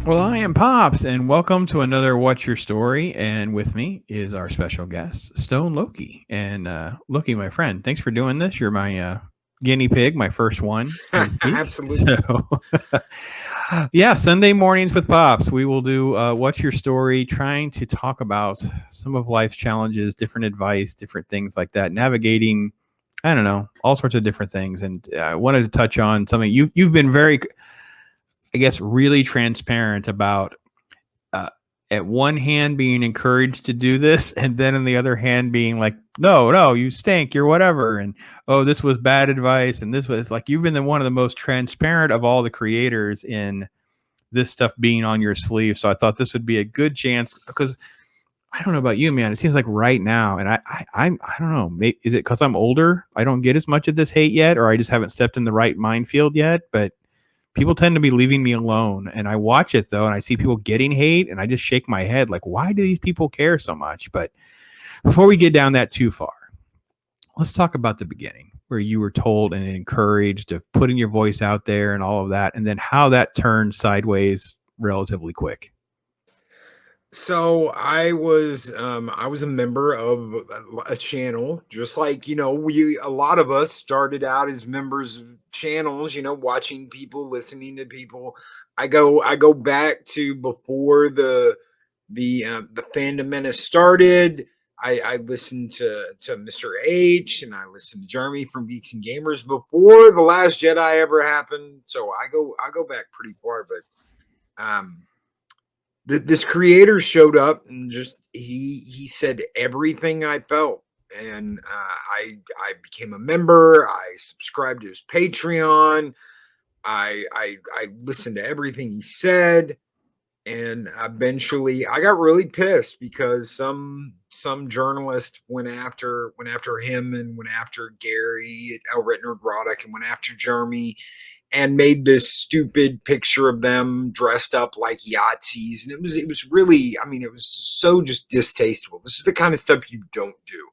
Well, I am Pops, and welcome to another What's Your Story? And with me is our special guest, Stone Loki. And Loki, my friend, thanks for doing this. You're my guinea pig, my first one, so to speak. So, Absolutely. yeah, Sunday mornings with Pops, we will do What's Your Story, trying to talk about some of life's challenges, different advice, different things like that, navigating. I don't know, all sorts of different things, and I wanted to touch on something you've been very, I guess, really transparent about uh, at one hand being encouraged to do this, and then on the other hand being like, no, no, you stink, you're whatever, and oh, this was bad advice, and this was like you've been one of the most transparent of all the creators in this stuff being on your sleeve. So I thought this would be a good chance because I don't know about you, man. It seems like right now, and I don't know. Maybe, is it because I'm older? I don't get as much of this hate yet, or I just haven't stepped in the right minefield yet. But people tend to be leaving me alone, and I watch it though, and I see people getting hate, and I just shake my head like, why do these people care so much? But before we get down that too far, let's talk about the beginning where you were told and encouraged of putting your voice out there and all of that, and then how that turned sideways relatively quick. So I was a member of a channel, just like we a lot of us started out as members of channels. Watching people, listening to people. I go back to before the Fandom Menace started. I listened to Mr. H and I listened to Jeremy from Geeks and Gamers before the Last Jedi ever happened. So I go back pretty far, but this creator showed up and just he said everything I felt, and I became a member. I subscribed to his Patreon. I listened to everything he said, and eventually I got really pissed because some journalist went after him and went after Gary Elretner Broderick and went after Jeremy and made this stupid picture of them dressed up like Yahtzees. And it was really, I mean, it was so just distasteful. This is the kind of stuff you don't do.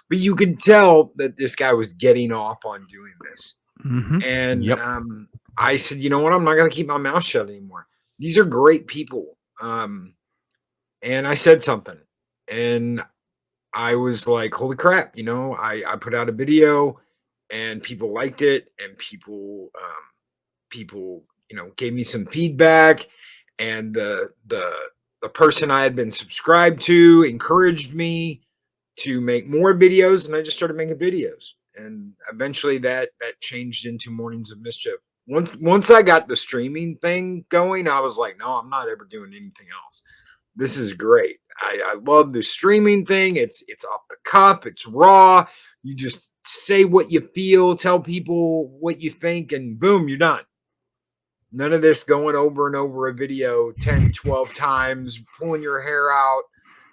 But you could tell that this guy was getting off on doing this. Mm-hmm. And Yep. I said, you know what? I'm not going to keep my mouth shut anymore. These are great people. And I said something. And I was like, holy crap. I put out a video and people liked it, and people gave me some feedback, and the person I had been subscribed to encouraged me to make more videos, and I just started making videos, and eventually that changed into Mornings of Mischief. Once I got the streaming thing going, I was like, no, I'm not ever doing anything else. This is great. I love the streaming thing. It's off the cuff, it's raw. You just say what you feel, tell people what you think, and boom, you're done. None of this going over and over a video 10, 12 times, pulling your hair out,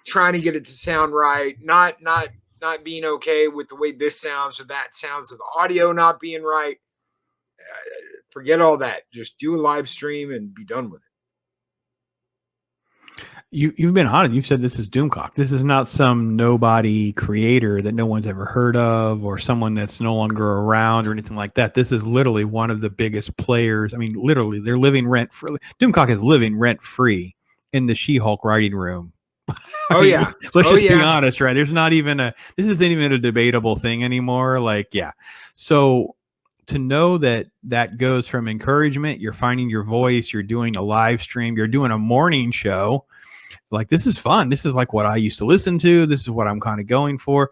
trying to get it to sound right, not being okay with the way this sounds or that sounds, or the audio not being right. Forget all that. Just do a live stream and be done with it. You've been on it. You've said this is Doomcock. This is not some nobody creator that no one's ever heard of or someone that's no longer around or anything like that. This is literally one of the biggest players. I mean, literally, they're living rent free. Doomcock is living rent free in the She-Hulk writing room. I Oh mean, yeah. let's Oh just be yeah. honest, right? There's not even this isn't even a debatable thing anymore. Like, yeah. So to know that that goes from encouragement, you're finding your voice, you're doing a live stream, you're doing a morning show, like this is fun. This is like what I used to listen to. This is what I'm kind of going for.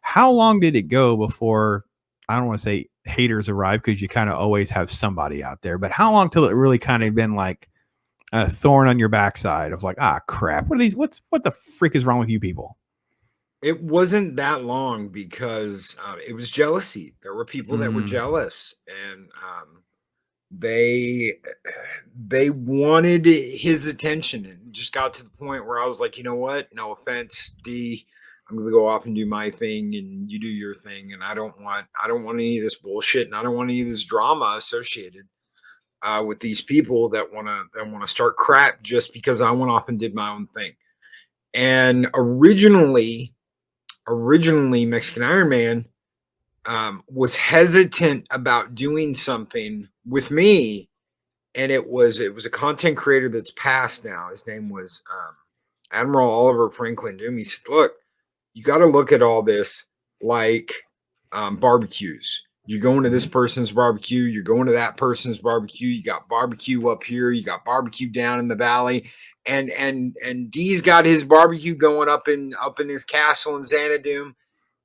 How long did it go before, I don't want to say haters arrive because you kind of always have somebody out there, but how long till it really kind of been like a thorn on your backside of like, ah, crap. What are these? What the freak is wrong with you people? It wasn't that long because it was jealousy. There were people that were Mm, jealous, and they they wanted his attention, and just got to the point where I was like, you know what? No offense, D. I'm gonna go off and do my thing, and you do your thing, and I don't want any of this bullshit, and I don't want any of this drama associated with these people that wanna start crap just because I went off and did my own thing. And originally Mexican Iron Man was hesitant about doing something with me and it was a content creator that's passed now. His name was Admiral Oliver Franklin Doom. He said, "Look, you got to look at all this like barbecues. You're going to this person's barbecue. You're going to that person's barbecue. You got barbecue up here. You got barbecue down in the valley, and D's got his barbecue going up in his castle in Xanadu,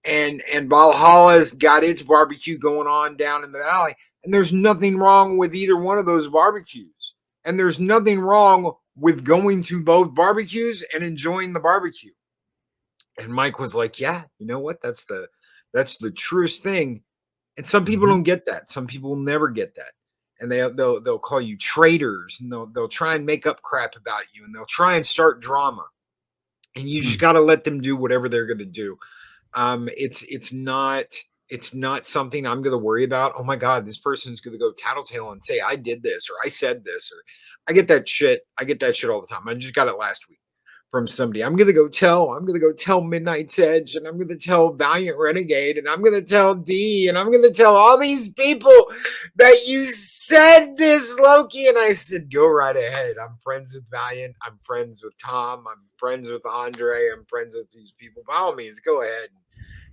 and Valhalla's got its barbecue going on down in the valley. And there's nothing wrong with either one of those barbecues. And there's nothing wrong with going to both barbecues and enjoying the barbecue." And Mike was like, "Yeah, you know what? That's the truest thing." And some people don't get that. Some people will never get that. And they'll call you traitors, and they'll try and make up crap about you, and they'll try and start drama. And you just got to let them do whatever they're going to do. It's not something I'm going to worry about. Oh my God, this person's going to go tattletale and say I did this or I said this, or I get that shit. I get that shit all the time. I just got it last week from somebody. I'm gonna go tell Midnight's Edge, and I'm gonna tell Valiant Renegade, and I'm gonna tell D, and I'm gonna tell all these people that you said this, Loki. And I said, go right ahead. I'm friends with Valiant. I'm friends with Tom. I'm friends with Andre. I'm friends with these people. By all means, go ahead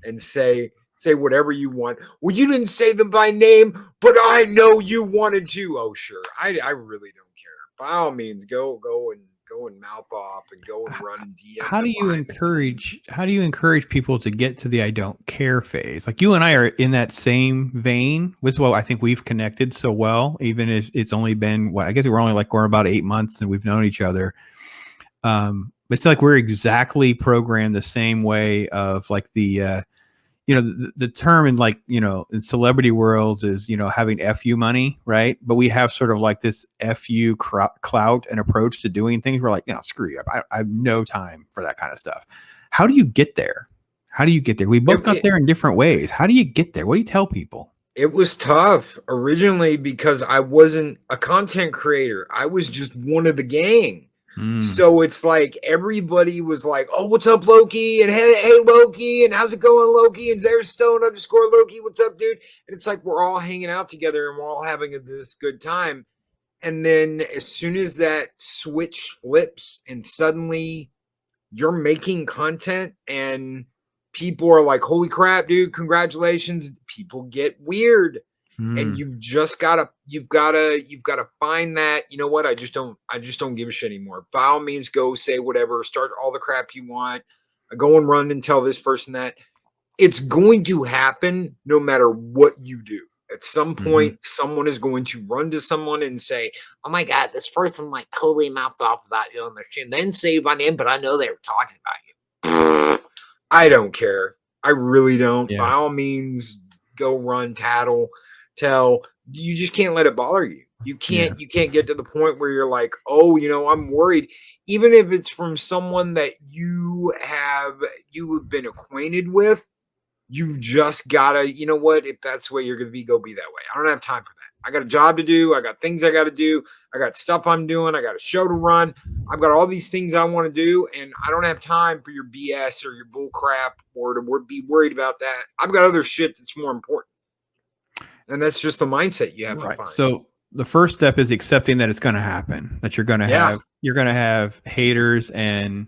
and say whatever you want. Well, you didn't say them by name, but I know you wanted to. Oh, sure. I really don't care. By all means, go and mouth off and go and run and DM. How do you encourage people to get to the I don't care phase? Like you and I are in that same vein. This is what I think we've connected so well, even if it's only been I guess we're about 8 months and we've known each other. It's like we're exactly programmed the same way of like the the term in like, in celebrity worlds is, having FU money, right? But we have sort of like this FU clout and approach to doing things. We're like, screw you. I have no time for that kind of stuff. How do you get there? We both got there in different ways. How do you get there? What do you tell people? It was tough originally because I wasn't a content creator. I was just one of the gang. So it's like everybody was like, "Oh, what's up, Loki?" And hey, Loki, and how's it going, Loki? And there's Stone_Loki. What's up, dude? And it's like we're all hanging out together and we're all having this good time. And then as soon as that switch flips and suddenly you're making content and people are like, "Holy crap, dude, congratulations." People get weird. And you've gotta find that, you know what? I just don't give a shit anymore. By all means, go say whatever, start all the crap you want. Go and run and tell this person that. It's going to happen no matter what you do. At some point, someone is going to run to someone and say, "Oh my God, this person like totally mouthed off about you on their chin." Then say my name, but I know they were talking about you. I don't care. I really don't. Yeah. By all means, go run, tell. You just can't let it bother you. You can't get to the point where you're like, "Oh, I'm worried." Even if it's from someone that you have been acquainted with, you just gotta, you know what? If that's the way you're gonna be, go be that way. I don't have time for that. I got a job to do. I got things I got to do. I got stuff I'm doing. I got a show to run. I've got all these things I want to do, and I don't have time for your BS or your bull crap or to be worried about that. I've got other shit that's more important. And that's just the mindset you have to find. So the first step is accepting that it's going to happen, that you're going to have haters and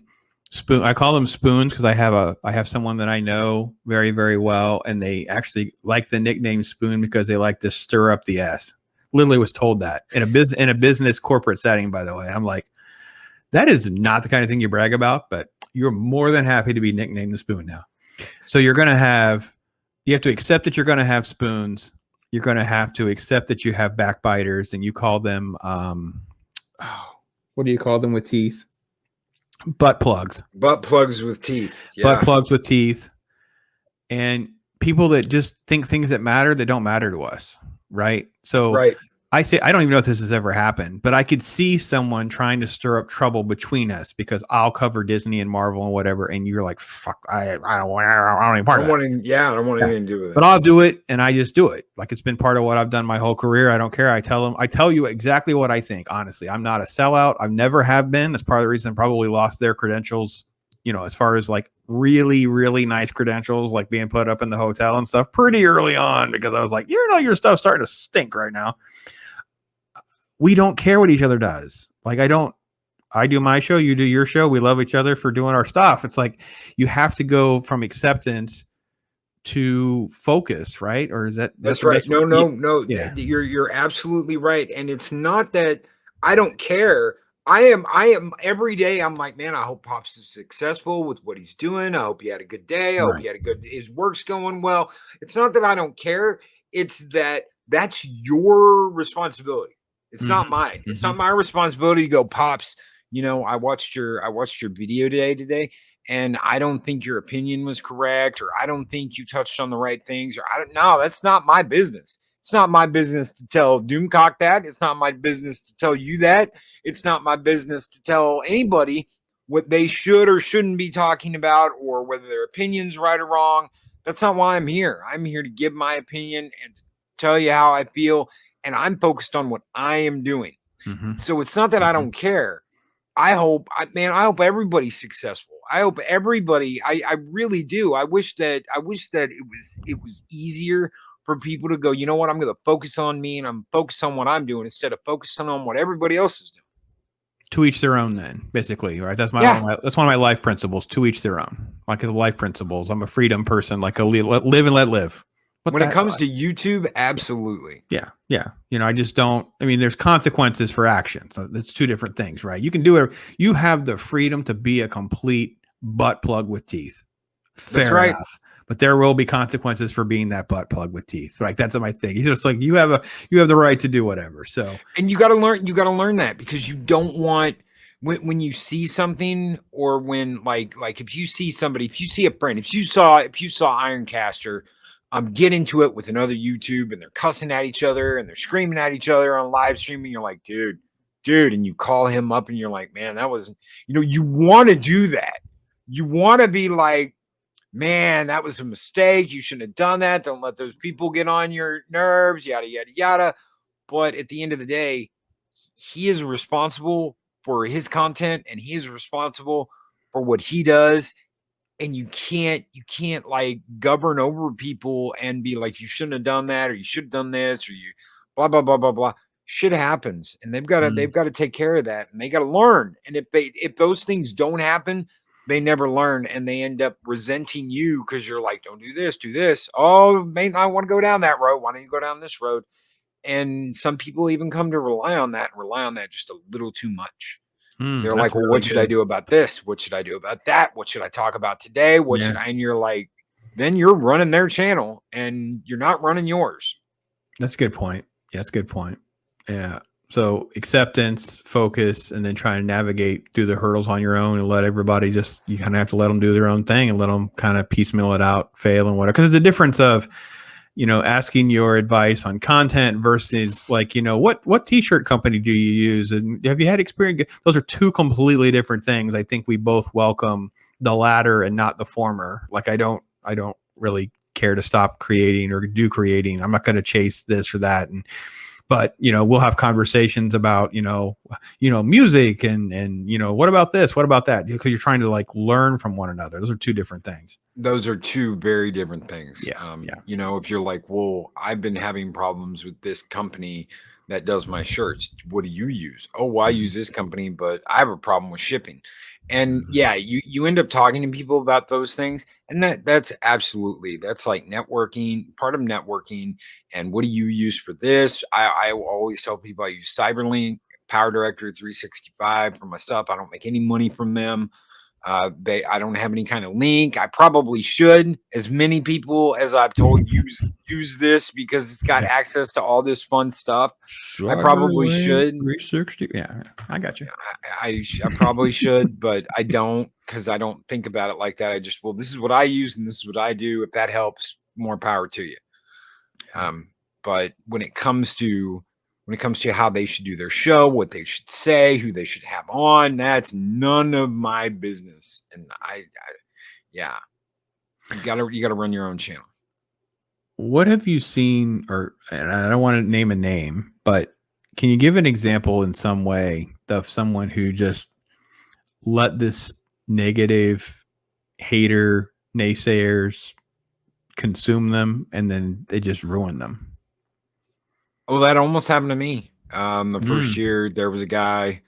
I call them spoons because I have someone that I know very, very well, and they actually like the nickname Spoon because they like to stir up the S. Literally was told that in a business corporate setting, by the way. I'm like, that is not the kind of thing you brag about, but you're more than happy to be nicknamed the Spoon now. So you have to accept that you're going to have spoons. You're going to have to accept that you have backbiters, and you call them, what do you call them with teeth? Butt plugs. Butt plugs with teeth. Yeah. Butt plugs with teeth. And people that just think things that matter, that don't matter to us. Right. So I say, I don't even know if this has ever happened, but I could see someone trying to stir up trouble between us because I'll cover Disney and Marvel and whatever. And you're like, fuck, I don't want any part of that. I don't want anything to do with it. But I'll do it. And I just do it. Like it's been part of what I've done my whole career. I don't care. I tell you exactly what I think. Honestly, I'm not a sellout. I've never have been. That's part of the reason I probably lost their credentials, as far as like really, really nice credentials, like being put up in the hotel and stuff pretty early on, because I was like, your stuff's starting to stink right now. we don't care what each other does. Like I do my show, you do your show. We love each other for doing our stuff. It's like you have to go from acceptance to focus, right? Or is that That's the right. best way? No, Yeah. no, no. Yeah. You're absolutely right. And it's not that I don't care. I am every day. I'm like, man, I hope Pops is successful with what he's doing. I hope he had a good day. I hope Right. he had a good his work's going well. It's not that I don't care. It's that that's your responsibility. It's Hmm. not mine. It's Hmm. not my responsibility to go, Pops. I watched your video today, and I don't think your opinion was correct, or I don't think you touched on the right things, or I don't know. That's not my business. It's not my business to tell Doomcock that. It's not my business to tell you that. It's not my business to tell anybody what they should or shouldn't be talking about, or whether their opinion's right or wrong. That's not why I'm here. I'm here to give my opinion and tell you how I feel, and I'm focused on what I am doing. Hmm. So it's not that I Hmm. don't care. I hope everybody's successful. I hope everybody, I really do. I wish that it was easier for people to go, you know what, I'm gonna focus on me and I'm focused on what I'm doing instead of focusing on what everybody else is doing. To each their own, then basically, right? That's Yeah. that's one of my life principles. To each their own. Like the life principles. I'm a freedom person. Like live and let live. What When it that? comes to YouTube, absolutely. Yeah, yeah. I just don't. I mean, there's consequences for action. So it's two different things, right? You can do it. You have the freedom to be a complete butt plug with teeth. That's Fair right. enough. But there will be consequences for being that butt plug with teeth. Like that's my thing. He's just like you have the right to do whatever. So And you got to learn that, because you don't want, when you see something, or when like if you see somebody, if you see a friend, if you saw Ironcaster get into it with another YouTube, and they're cussing at each other and they're screaming at each other on live streaming, you're like, dude, and you call him up and you're like, man, that was, you want to do that. You want to be like, man, that was a mistake. You shouldn't have done that. Don't let those people get on your nerves, yada, yada, yada. But at the end of the day, he is responsible for his content, and he is responsible for what he does. And you can't like govern over people and be like, you shouldn't have done that, or you should have done this, or you blah blah blah blah blah. Shit happens, and they've got to mm, they've got to take care of that, and they got to learn. And if those things don't happen, they never learn, and they end up resenting you because you're like, don't do this, do this. Oh, may not want to go down that road. Why don't you go down this road? And some people even come to rely on that just a little too much. They're that's like, well, really what should I good. do about this? What should I do about that? What should I talk about today? What Yeah, should I? And you're like, then you're running their channel and you're not running yours. that's a good point. Yeah, that's a good point. Yeah. So acceptance, focus, and then trying to navigate through the hurdles on your own and let everybody just, you kind of have to let them do their own thing and let them kind of piecemeal it out, fail and whatever. Because the difference of, asking your advice on content versus like, what t-shirt company do you use? And have you had experience? Those are two completely different things. I think we both welcome the latter and not the former. Like I don't really care to stop creating or do creating. I'm not going to chase this or that. But we'll have conversations about music and what about this, what about that, because you're trying to like learn from one another. Those are two different things. Those are two very different things. Yeah, yeah. If you're like, well, I've been having problems with this company that does my shirts. What do you use? Oh, well, I use this company, but I have a problem with shipping. And Mhm. yeah, you end up talking to people about those things. And that's like networking, part of networking. And what do you use for this? I always tell people I use Cyberlink, Power Director 365 for my stuff. I don't make any money from them. I don't have any kind of link. I probably should. As many people as I've told, use this because it's got access to all this fun stuff. I probably Cyberlink should. 360. Yeah, I got you. I probably should, but I don't, because I don't think about it like that. I just, well, this is what I use and this is what I do. If that helps, more power to you. Yeah. But when it comes to how they should do their show, what they should say, who they should have on, that's none of my business. And yeah, you gotta run your own channel. What have you seen, or and I don't want to name a name, but can you give an example in some way of someone who just let this negative hater naysayers consume them and then they just ruin them? Oh, that almost happened to me. The first year there was a guy,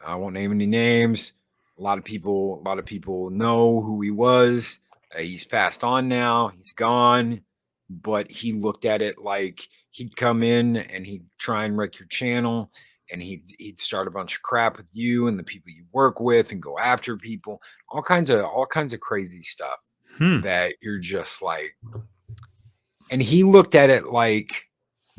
I won't name any names. A lot of people know who he was. He's passed on now. He's gone. But he looked at it like he'd come in and he'd try and wreck your channel, and he'd start a bunch of crap with you and the people you work with, and go after people, all kinds of crazy stuff that you're just like. And he looked at it like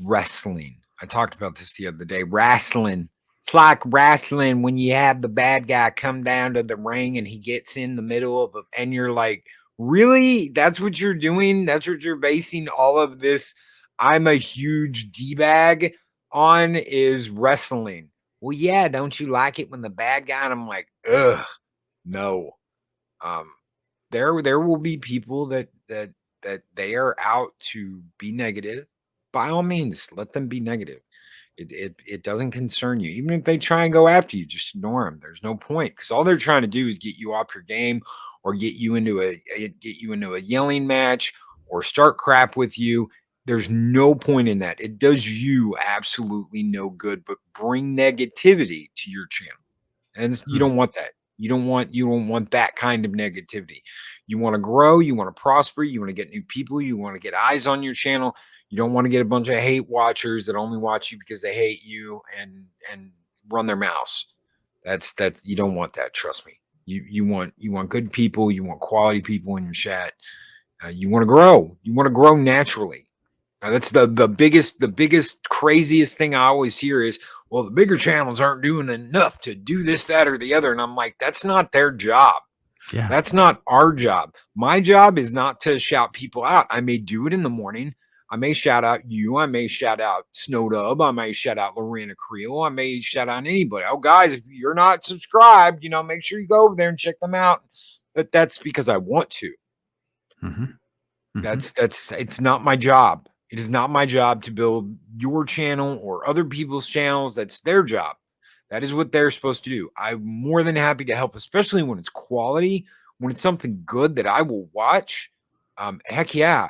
wrestling. I talked about this the other day. Wrestling. It's like wrestling when you have the bad guy come down to the ring and he gets in the middle of it, and you're like, really? That's what you're doing? That's what you're basing all of this I'm a huge D-bag on, is wrestling. Well, yeah, don't you like it when the bad guy? And I'm like, ugh, no. There will be people that they are out to be negative. By all means, let them be negative. It doesn't concern you. Even if they try and go after you, just ignore them. There's no point, because all they're trying to do is get you off your game, or get you into a yelling match, or start crap with you. There's no point in that. It does you absolutely no good, but bring negativity to your channel. And you don't want that. You don't want that kind of negativity. You want to grow, you want to prosper, you want to get new people, you want to get eyes on your channel. You don't want to get a bunch of hate watchers that only watch you because they hate you and run their mouths. That's you don't want that, trust me. You want good people, you want quality people in your chat. You want to grow. You want to grow naturally. That's the biggest, craziest thing I always hear is, well, the bigger channels aren't doing enough to do this, that, or the other. And I'm like, that's not their job. Yeah. That's not our job. My job is not to shout people out. I may do it in the morning. I may shout out you. I may shout out Snowdub. I may shout out Lorena Creel. I may shout out anybody. Oh, guys, if you're not subscribed, make sure you go over there and check them out. But that's because I want to. That's it's not my job. It is not my job to build your channel or other people's channels. That's their job. That is what they're supposed to do. I'm more than happy to help, especially when it's quality, when it's something good that I will watch. Heck yeah.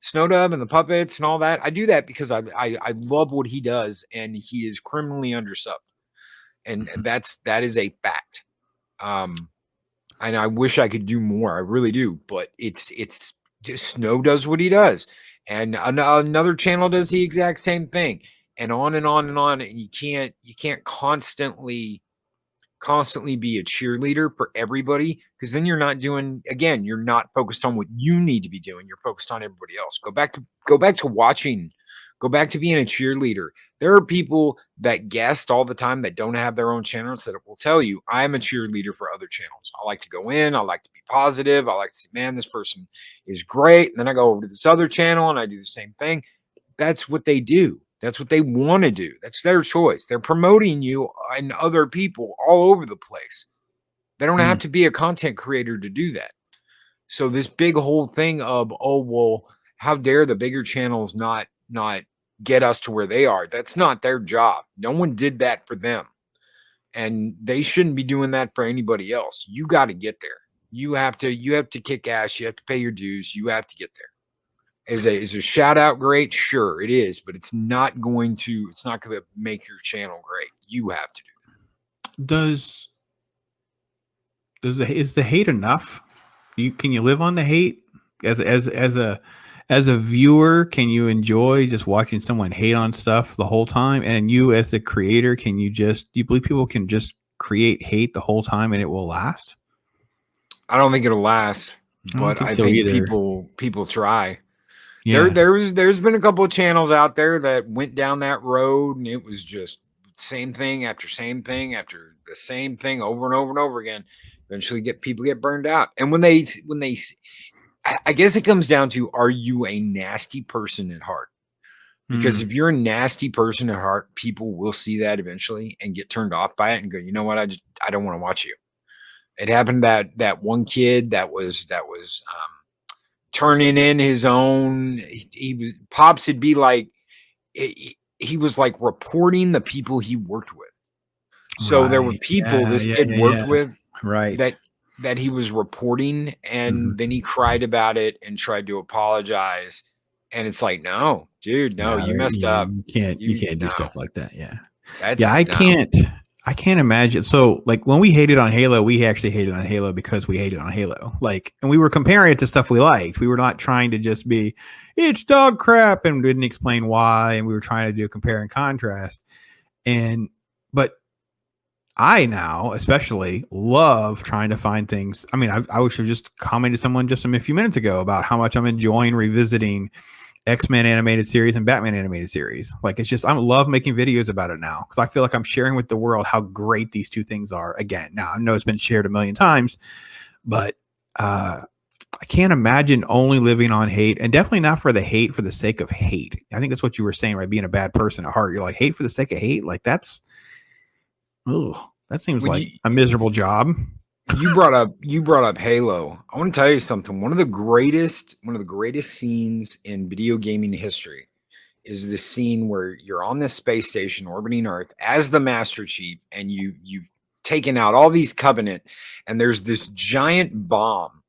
Snowdub and the puppets and all that. I do that because I love what he does, and he is criminally undersubbed. And that is a fact. And I wish I could do more. I really do. But it's just Snow does what he does. And another channel does the exact same thing, and on and on and on. And you can't constantly be a cheerleader for everybody, because then you're not focused on what you need to be doing. You're focused on everybody else. Go back to watching. Go back to being a cheerleader. There are people that guest all the time that don't have their own channels that will tell you, I'm a cheerleader for other channels. I like to go in. I like to be positive. I like to say, man, this person is great. And then I go over to this other channel and I do the same thing. That's what they do. That's what they want to do. That's their choice. They're promoting you and other people all over the place. They don't have to be a content creator to do that. So this big whole thing of, oh, well, how dare the bigger channels not get us to where they are? That's not their job. No one did that for them. And they shouldn't be doing that for anybody else. You got to get there. You have to kick ass. You have to pay your dues. You have to get there. Is a shout out great? Sure, it is, but it's not going to make your channel great. You have to do that. Is the hate enough? Can you live on the hate as a viewer? Can you enjoy just watching someone hate on stuff the whole time? And you, as the creator, do you believe people can just create hate the whole time and it will last? I don't think it'll last, but I think people try. Yeah. There's been a couple of channels out there that went down that road, and it was just same thing after same thing after the same thing over and over and over again. Eventually people get burned out. And when they I guess it comes down to, are you a nasty person at heart? Because if you're a nasty person at heart, people will see that eventually and get turned off by it and go, you know what? I don't want to watch you. It happened that one kid that was turning in his own. Pops would be like, he was like reporting the people he worked with. So there were people this kid worked with, right, that he was reporting, and then he cried about it and tried to apologize. And it's like, no, dude, no, Yeah, you messed up. you can't do No, stuff like that. Yeah. Yeah, that's no. I can't imagine. So like when we hated on Halo, we actually hated on Halo because we hated on Halo. Like, and we were comparing it to stuff we liked. We were not trying to just be, it's dog crap, and didn't explain why. And we were trying to do a compare and contrast. And, but I now especially love trying to find things. I mean, I was just commented to someone just a few minutes ago about how much I'm enjoying revisiting X-Men animated series and Batman animated series. Like, it's just, I love making videos about it now because I feel like I'm sharing with the world how great these two things are. Again, now I know it's been shared a million times, but I can't imagine only living on hate, and definitely not for the hate for the sake of hate. I think that's what you were saying, right? Being a bad person at heart. You're like, hate for the sake of hate. Like, that seems When like a miserable job. you brought up Halo. I want to tell you something. One of the greatest scenes in video gaming history is the scene where you're on this space station orbiting Earth as the Master Chief, and you've taken out all these Covenant, and there's this giant bomb,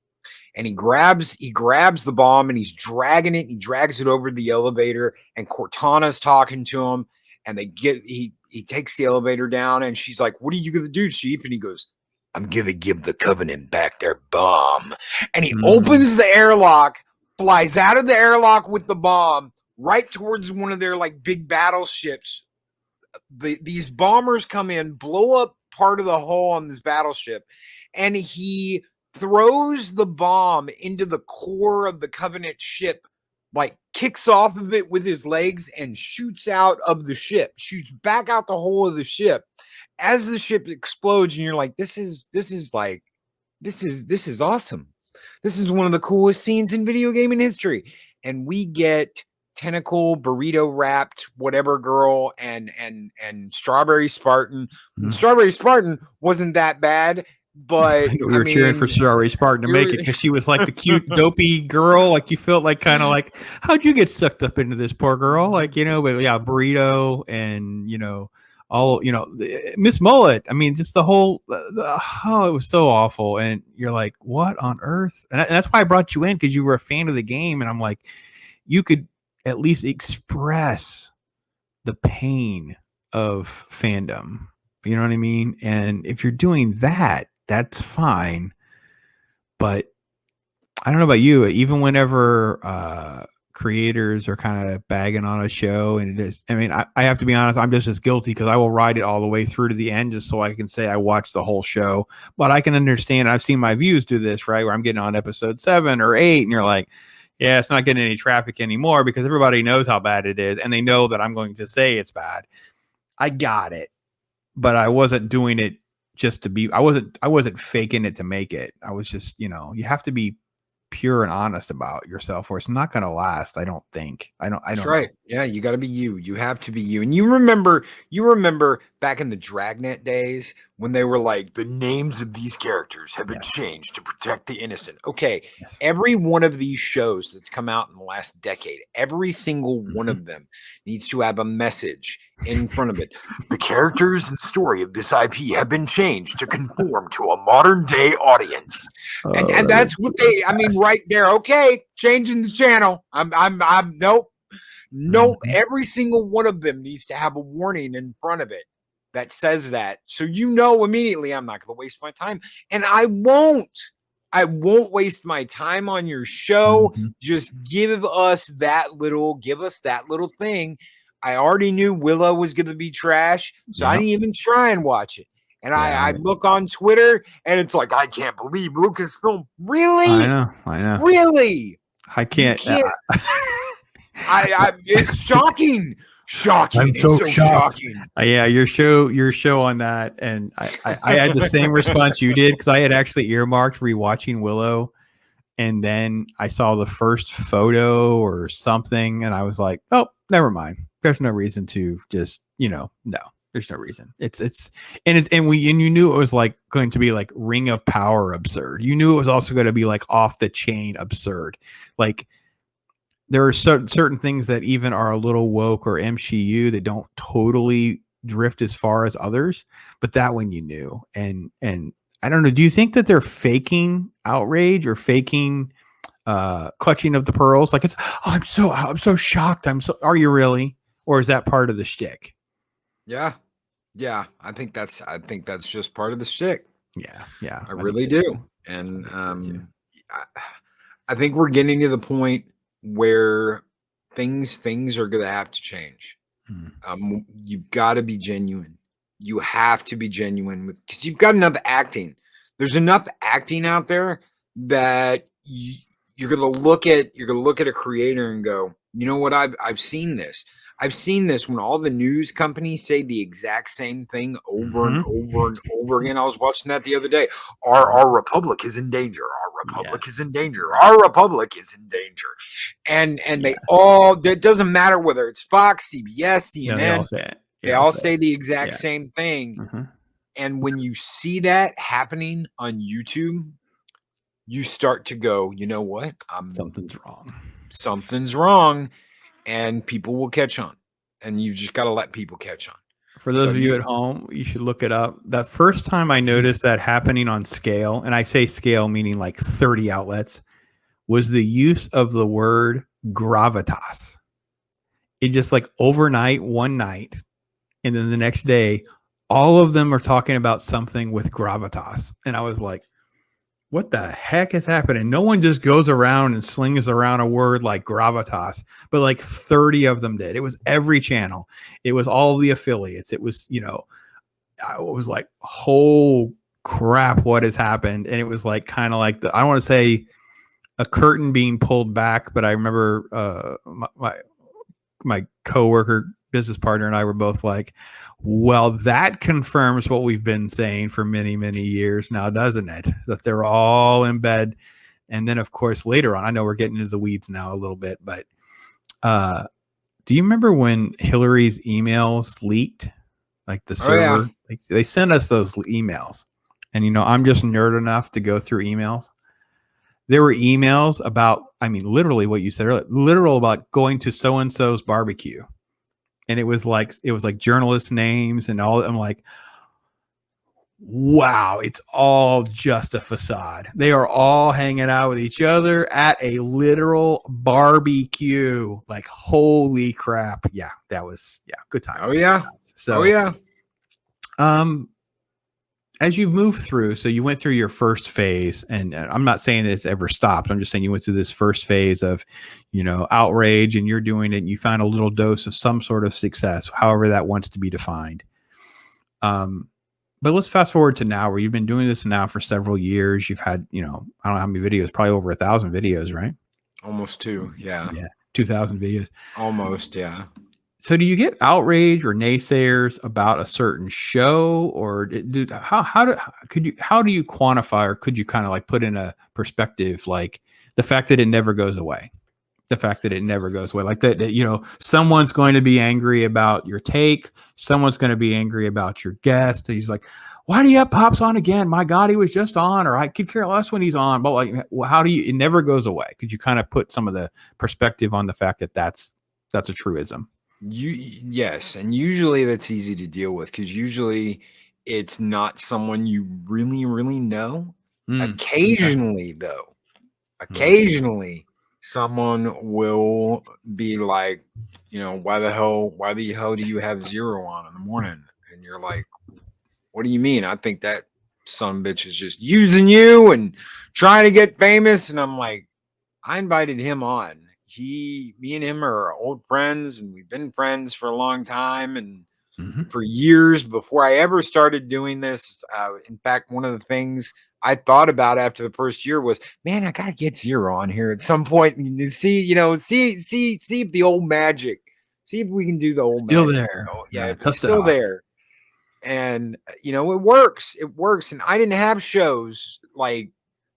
and he grabs the bomb and he's dragging it, and he drags it over the elevator, and Cortana's talking to him, and he takes the elevator down, and she's like, "What are you gonna do, Chief?" And he goes, "I'm gonna give the Covenant back their bomb." And he opens the airlock, flies out of the airlock with the bomb right towards one of their like big battleships. These bombers come in, blow up part of the hull on this battleship, and he throws the bomb into the core of the Covenant ship, like kicks off of it with his legs and shoots out of the ship, shoots back out the hole of the ship as the ship explodes. And you're like, this is awesome. This is one of the coolest scenes in video gaming history. And we get tentacle burrito wrapped whatever girl and Strawberry Spartan. Strawberry Spartan wasn't that bad, but we were cheering for Strawberry Spartan to make it because she was like the cute, dopey girl. Like, you felt like kind of like, how'd you get sucked up into this, poor girl? Like, but yeah, burrito and all, Miss Mullet. I mean, just the whole, it was so awful. And you're like, what on earth? And that's why I brought you in, because you were a fan of the game. And I'm like, you could at least express the pain of fandom. You know what I mean? And if you're doing that, that's fine. But I don't know about you, even whenever creators are kind of bagging on a show, and it is, I mean, I have to be honest, I'm just as guilty, because I will ride it all the way through to the end just so I can say I watched the whole show. But I can understand, I've seen my views do this, right? Where I'm getting on episode 7 or 8, and you're like, yeah, it's not getting any traffic anymore because everybody knows how bad it is, and they know that I'm going to say it's bad. I got it. But I wasn't doing it just to be, I wasn't faking it to make it. I was just, you have to be pure and honest about yourself, or it's not going to last. I don't think. That's right. know. Yeah, you got to be you. You have to be you. And you remember back in the Dragnet days when they were like, the names of these characters have been changed to protect the innocent. Okay, every one of these shows that's come out in the last decade, every single one of them needs to have a message in front of it. The characters and story of this IP have been changed to conform to a modern day audience. And that's what they, I mean, right there. Okay, changing the channel. I'm nope. Every single one of them needs to have a warning in front of it that says that. So immediately I'm not going to waste my time. And I won't waste my time on your show. Just give us that little thing. I already knew Willow was going to be trash, so I didn't even try and watch it. And I look on Twitter, and it's like, I can't believe Lucasfilm. Really? I know. Really? I can't. It's shocking. I'm so shocking. Yeah, your show on that, and I had the same response you did, because I had actually earmarked rewatching Willow, and then I saw the first photo or something, and I was like, oh, never mind. There's no reason to just, no. There's no reason. And you knew it was like going to be like Ring of Power absurd. You knew it was also going to be like off the chain absurd. Like, there are certain things that even are a little woke or MCU that don't totally drift as far as others, but that one you knew. And I don't know. Do you think that they're faking outrage or faking clutching of the pearls. Like I'm so shocked. Are you really? Or is that part of the shtick? Yeah. Yeah. I think that's just part of the shtick. Yeah. I I think really so do. too. I And think so too. I, I think we're getting to the point where things are gonna have to change. Hmm. You've got to be genuine. You have to be genuine with, because you've got enough acting. There's enough acting out there that you're gonna look at a creator and go, you know what? I've seen this. I've seen this when all the news companies say the exact same thing over and Hmm. over and over again. I was watching that the other day. Our republic is in danger. Our republic is Yes. in danger. Our republic is in danger. And they Yes. all, it doesn't matter whether it's Fox, CBS, No, they all CNN, say it. They they all all say say it. the exact Yeah. same thing. Hmm. And when you see that happening on YouTube, you start to go, you know what? Something's wrong. Something's wrong, and people will catch on. And you just got to let people catch on. For those So of you you, at home, you should look it up. The first time I noticed that happening on scale, and I say scale meaning like 30 outlets, was the use of the word gravitas. It just like overnight, one night, and then the next day, all of them are talking about something with gravitas. And I was like, what the heck is happening? No one just goes around and slings around a word like gravitas, but like 30 of them did. It was every channel. It was all the affiliates. It was, I was like, oh crap, what has happened? And it was like kind of like I don't want to say a curtain being pulled back, but I remember my coworker, business partner, and I were both like, well, that confirms what we've been saying for many, many years now, doesn't it? That they're all in bed. And then, of course, later on, I know we're getting into the weeds now a little bit, but do you remember when Hillary's emails leaked? Like the oh yeah, server, like they sent us those emails. And, I'm just nerd enough to go through emails. There were emails about, I mean, literally what you said earlier, literal about going to so and so's barbecue. And it was like journalist names and all. I'm like, wow, it's all just a facade. They are all hanging out with each other at a literal barbecue. Like, holy crap. Yeah, that was, good times. oh yeah, Good times. oh So, yeah. as you've moved through, so you went through your first phase, and I'm not saying that it's ever stopped. I'm just saying you went through this first phase of, outrage, and you're doing it, and you found a little dose of some sort of success, however that wants to be defined. But let's fast forward to now, where you've been doing this now for several years. You've had, I don't know how many videos, probably over 1,000 videos, right? Almost two. Yeah. Yeah, 2,000 videos. Almost. Yeah. So do you get outrage or naysayers about a certain show, or how do you quantify, or could you kind of like put in a perspective, like the fact that it never goes away, like that, someone's going to be angry about your take, someone's going to be angry about your guest. He's like, why do you have Pops on again? My God, he was just on, or I could care less when he's on. But like, how do you? It never goes away. Could you kind of put some of the perspective on the fact that that's a truism? Yes, and usually that's easy to deal with because usually it's not someone you really know. Okay. Occasionally, though, Mm. occasionally someone will be like, why the hell do you have zero on in the morning? And you're like, what do you mean? I think that son of a bitch is just using you and trying to get famous. And I'm like, I invited him on. Me and him are old friends, and we've been friends for a long time and Mhm. for years before I ever started doing this. In fact, one of the things I thought about after the first year was, man, I gotta get Zero on here at some point and see, see if the old magic, see if we can do the old Still magic. there. Yeah, if it's Test it still out. there. And it works. It works. And I didn't have shows, like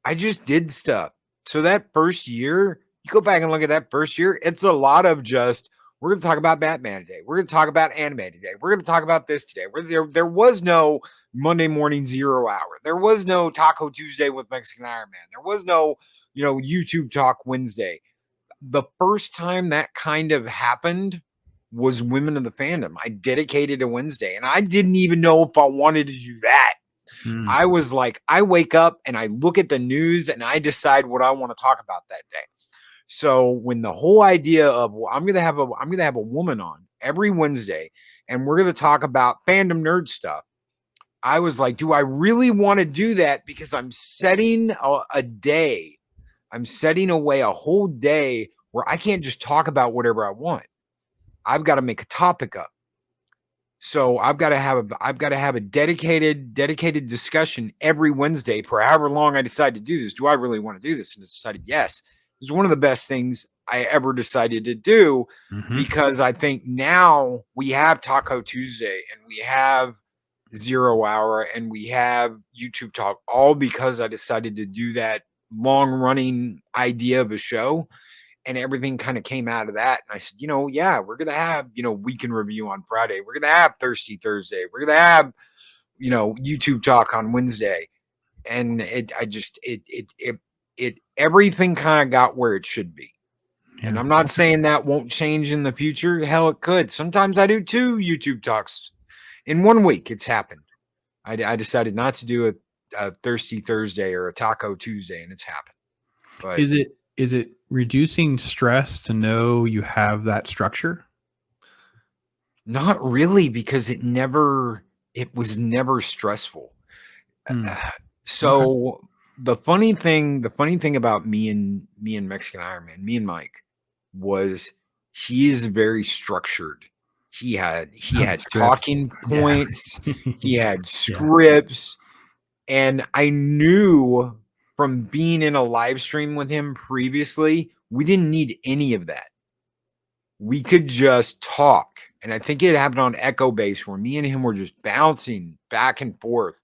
I just did stuff. So that first year, you go back and look at that first year, it's a lot of just, we're going to talk about Batman today. We're going to talk about anime today. We're going to talk about this today. There was no Monday morning 0 hour. There was no Taco Tuesday with Mexican Iron Man. There was no, YouTube Talk Wednesday. The first time that kind of happened was Women of the Fandom. I dedicated a Wednesday, and I didn't even know if I wanted to do that. Mm. I was like, I wake up and I look at the news and I decide what I want to talk about that day. So when the whole idea of, well, I'm gonna have a woman on every Wednesday and we're gonna talk about fandom nerd stuff, I was like, do I really want to do that? Because I'm setting a day, I'm setting away a whole day where I can't just talk about whatever I want. I've got to make a topic up. So I've got to have a dedicated discussion every Wednesday for however long I decide to do this. Do I really want to do this? And I decided yes. It was one of the best things I ever decided to do, Mm-hmm. because I think now we have Taco Tuesday and we have 0 Hour and we have YouTube Talk, all because I decided to do that long running idea of a show, and everything kind of came out of that. And I said, yeah, we're gonna have, weekend review on Friday. We're gonna have Thirsty Thursday. We're gonna have, YouTube Talk on Wednesday. And it everything kind of got where it should be. And Yeah. I'm not saying that won't change in the future. Hell, it could. Sometimes I do 2 YouTube Talks in 1 week. It's happened. I decided not to do a Thirsty Thursday or a Taco Tuesday, and it's happened. But Is it reducing stress to know you have that structure? not really, because it was never stressful. Mm. Okay. So the funny thing about me and Mexican Iron Man, me and Mike, was he is very structured. He had Scripts. talking Yeah. points, he had Yeah. scripts, and I knew from being in a live stream with him previously, we didn't need any of that. We could just talk. And I think it happened on Echo Base where me and him were just bouncing back and forth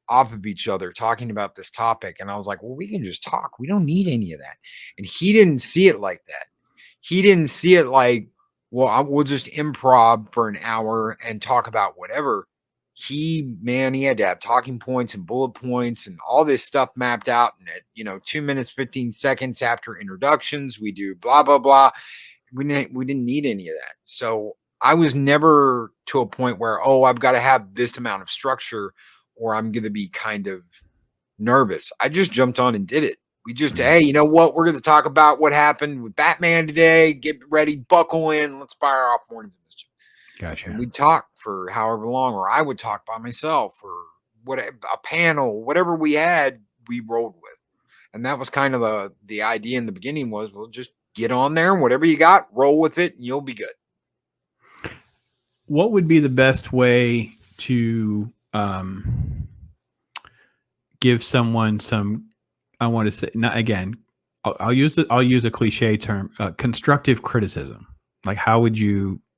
off of each other, talking about this topic. And I was like, well, we can just talk. We don't need any of that. And he didn't see it like that. He didn't see it like, well, we'll just improv for an hour and talk about whatever. He had to have talking points and bullet points and all this stuff mapped out. And at, 2 minutes, 15 seconds after introductions, we do blah, blah, blah. We didn't need any of that. So I was never to a point where, I've got to have this amount of structure or I'm going to be kind of nervous. I just jumped on and did it. We just, hey, you know what? We're going to talk about what happened with Batman today. Get ready, buckle in. Let's fire off Mornings of Mischief. Gotcha. And we'd talk for however long, or I would talk by myself, or what, a panel, whatever we had, we rolled with. And that was kind of the idea in the beginning was, well, just get on there and whatever you got, roll with it and you'll be good. What would be the best way to give someone some, I want to say, not again, I'll use a cliche term, constructive criticism. Like what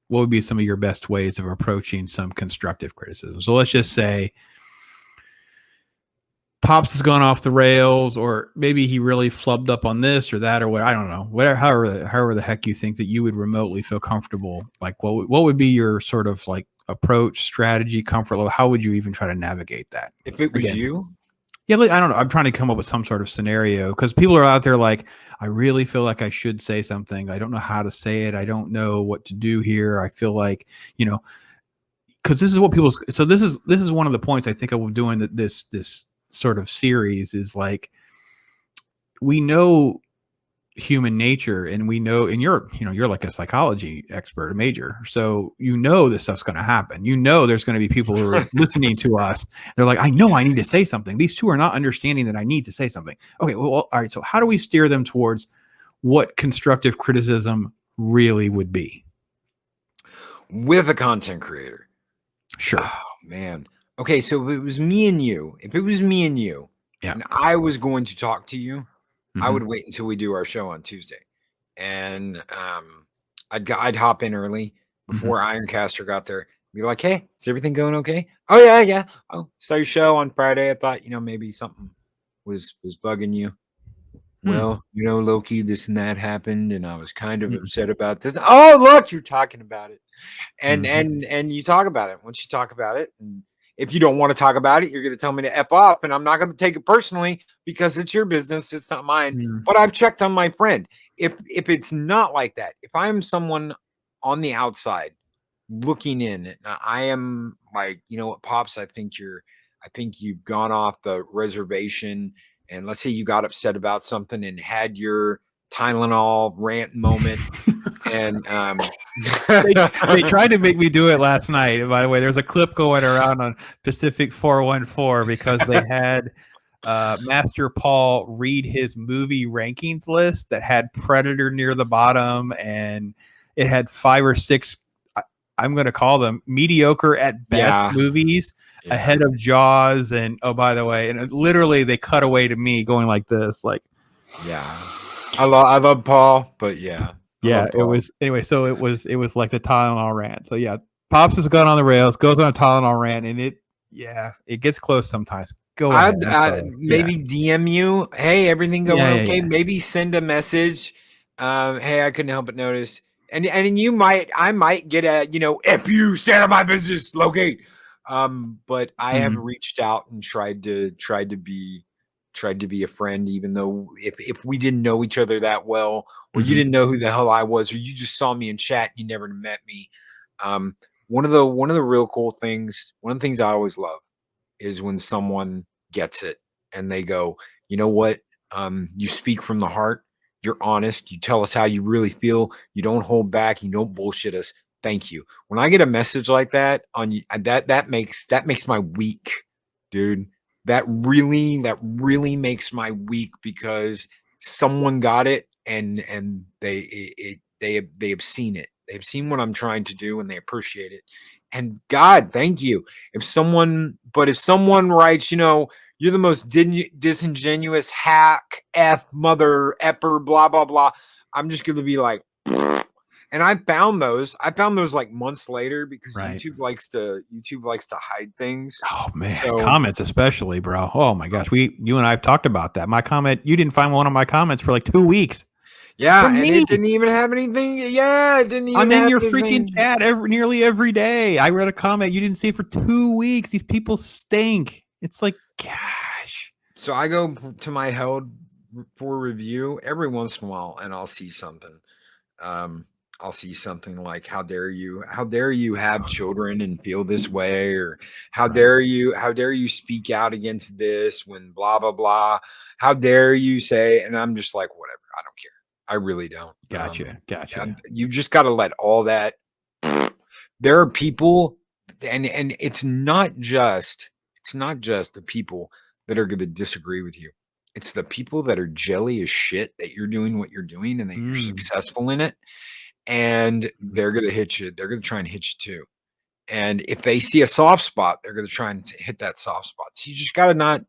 would be some of your best ways of approaching some constructive criticism? So let's just say Pops has gone off the rails, or maybe he really flubbed up on this or that or what, I don't know, whatever, however the heck you think that you would remotely feel comfortable. Like what would be your sort of like approach, strategy, comfort level? How would you even try to navigate that? If it was you? Yeah, I don't know. I'm trying to come up with some sort of scenario because people are out there like, I really feel like I should say something. I don't know how to say it. I don't know what to do here. I feel like, because this is what people. So this is one of the points I think of doing this sort of series is like, we know human nature and we know, and you're like a psychology expert, a major, so this stuff's going to happen. There's going to be people who are listening to us, they're like, I know I need to say something, these two are not understanding that I need to say something. Okay, well, all right, so how do we steer them towards what constructive criticism really would be With a content creator? Sure. Oh man. Okay, so if it was me and you, Yeah. and I was going to talk to you, I Mhm. would wait until we do our show on Tuesday, and I'd hop in early before Ironcaster got there. Be like, hey, is everything going okay? Oh yeah, yeah. Oh, saw your show on Friday. I thought maybe something was bugging you. Well, Loki, this and that happened, and I was kind of upset about this. Oh, look, you're talking about it, and you talk about it. Once you talk about it, and if you don't want to talk about it, you're going to tell me to F off, and I'm not going to take it personally because it's your business, it's not mine. But I've checked on my friend. If it's not like that, if I am someone on the outside looking in, I am like, what, Pops, I think I think you've gone off the reservation, and let's say you got upset about something and had your Tylenol rant moment, and They tried to make me do it last night. By the way, there's a clip going around on Pacific 414 because they had Master Paul read his movie rankings list that had Predator near the bottom, and it had 5 or 6. I'm going to call them mediocre at best yeah, movies yeah, ahead of Jaws. And oh, by the way, and literally they cut away to me going like this, like, yeah. I love Paul, but yeah, I yeah, love it Paul. was anyway. So it was like the Tylenol rant. So yeah, Pops has gone on the rails, goes on a Tylenol rant, and it gets close sometimes. Go ahead. I'd I'm sorry. Yeah, maybe DM you, hey, everything going yeah, okay? yeah. Maybe send a message. Hey, I couldn't help but notice. And you might, I might get a, F you, stand on my business, Loki. But I have Mm-hmm. reached out and tried to be a friend, even though if we didn't know each other that well, or you Mm-hmm. didn't know who the hell I was, or you just saw me in chat and you never met me. Um, one of the real cool things, one of the things I always love is when someone gets it and they go, you know what? You speak from the heart. You're honest. You tell us how you really feel. You don't hold back. You don't bullshit us. Thank you. When I get a message like that that makes my week, dude. That really makes my week because someone got it and they have seen it. They've seen what I'm trying to do and they appreciate it. And God, thank you. If someone writes, you're the most disingenuous hack, mother, epper, blah, blah, blah, I'm just going to be like, and I found those like months later because Right. YouTube likes to hide things. Oh man, So comments especially, bro. Oh my gosh, you and I have talked about that. My comment, you didn't find one of my comments for like 2 weeks yeah, from and me. it didn't even have anything. Yeah, it didn't even I'm in have your freaking anything. chat nearly every day. I read a comment you didn't see for 2 weeks. These people stink. It's like, gosh. So I go to my held for review every once in a while and I'll see something. Um, I'll see something like, how dare you have children and feel this way, or Right. how dare you speak out against this when blah, blah, blah. How dare you say, and I'm just like, whatever, I don't care. I really don't. Gotcha. Gotcha. You just got to let all that. There are people, and it's not just the people that are going to disagree with you. It's the people that are jelly as shit that you're doing what you're doing and that you're Mm. successful in it, and Mm. they're gonna hit you. They're gonna try and hit you too. And if they see a soft spot, they're gonna try and hit that soft spot. So you just gotta not.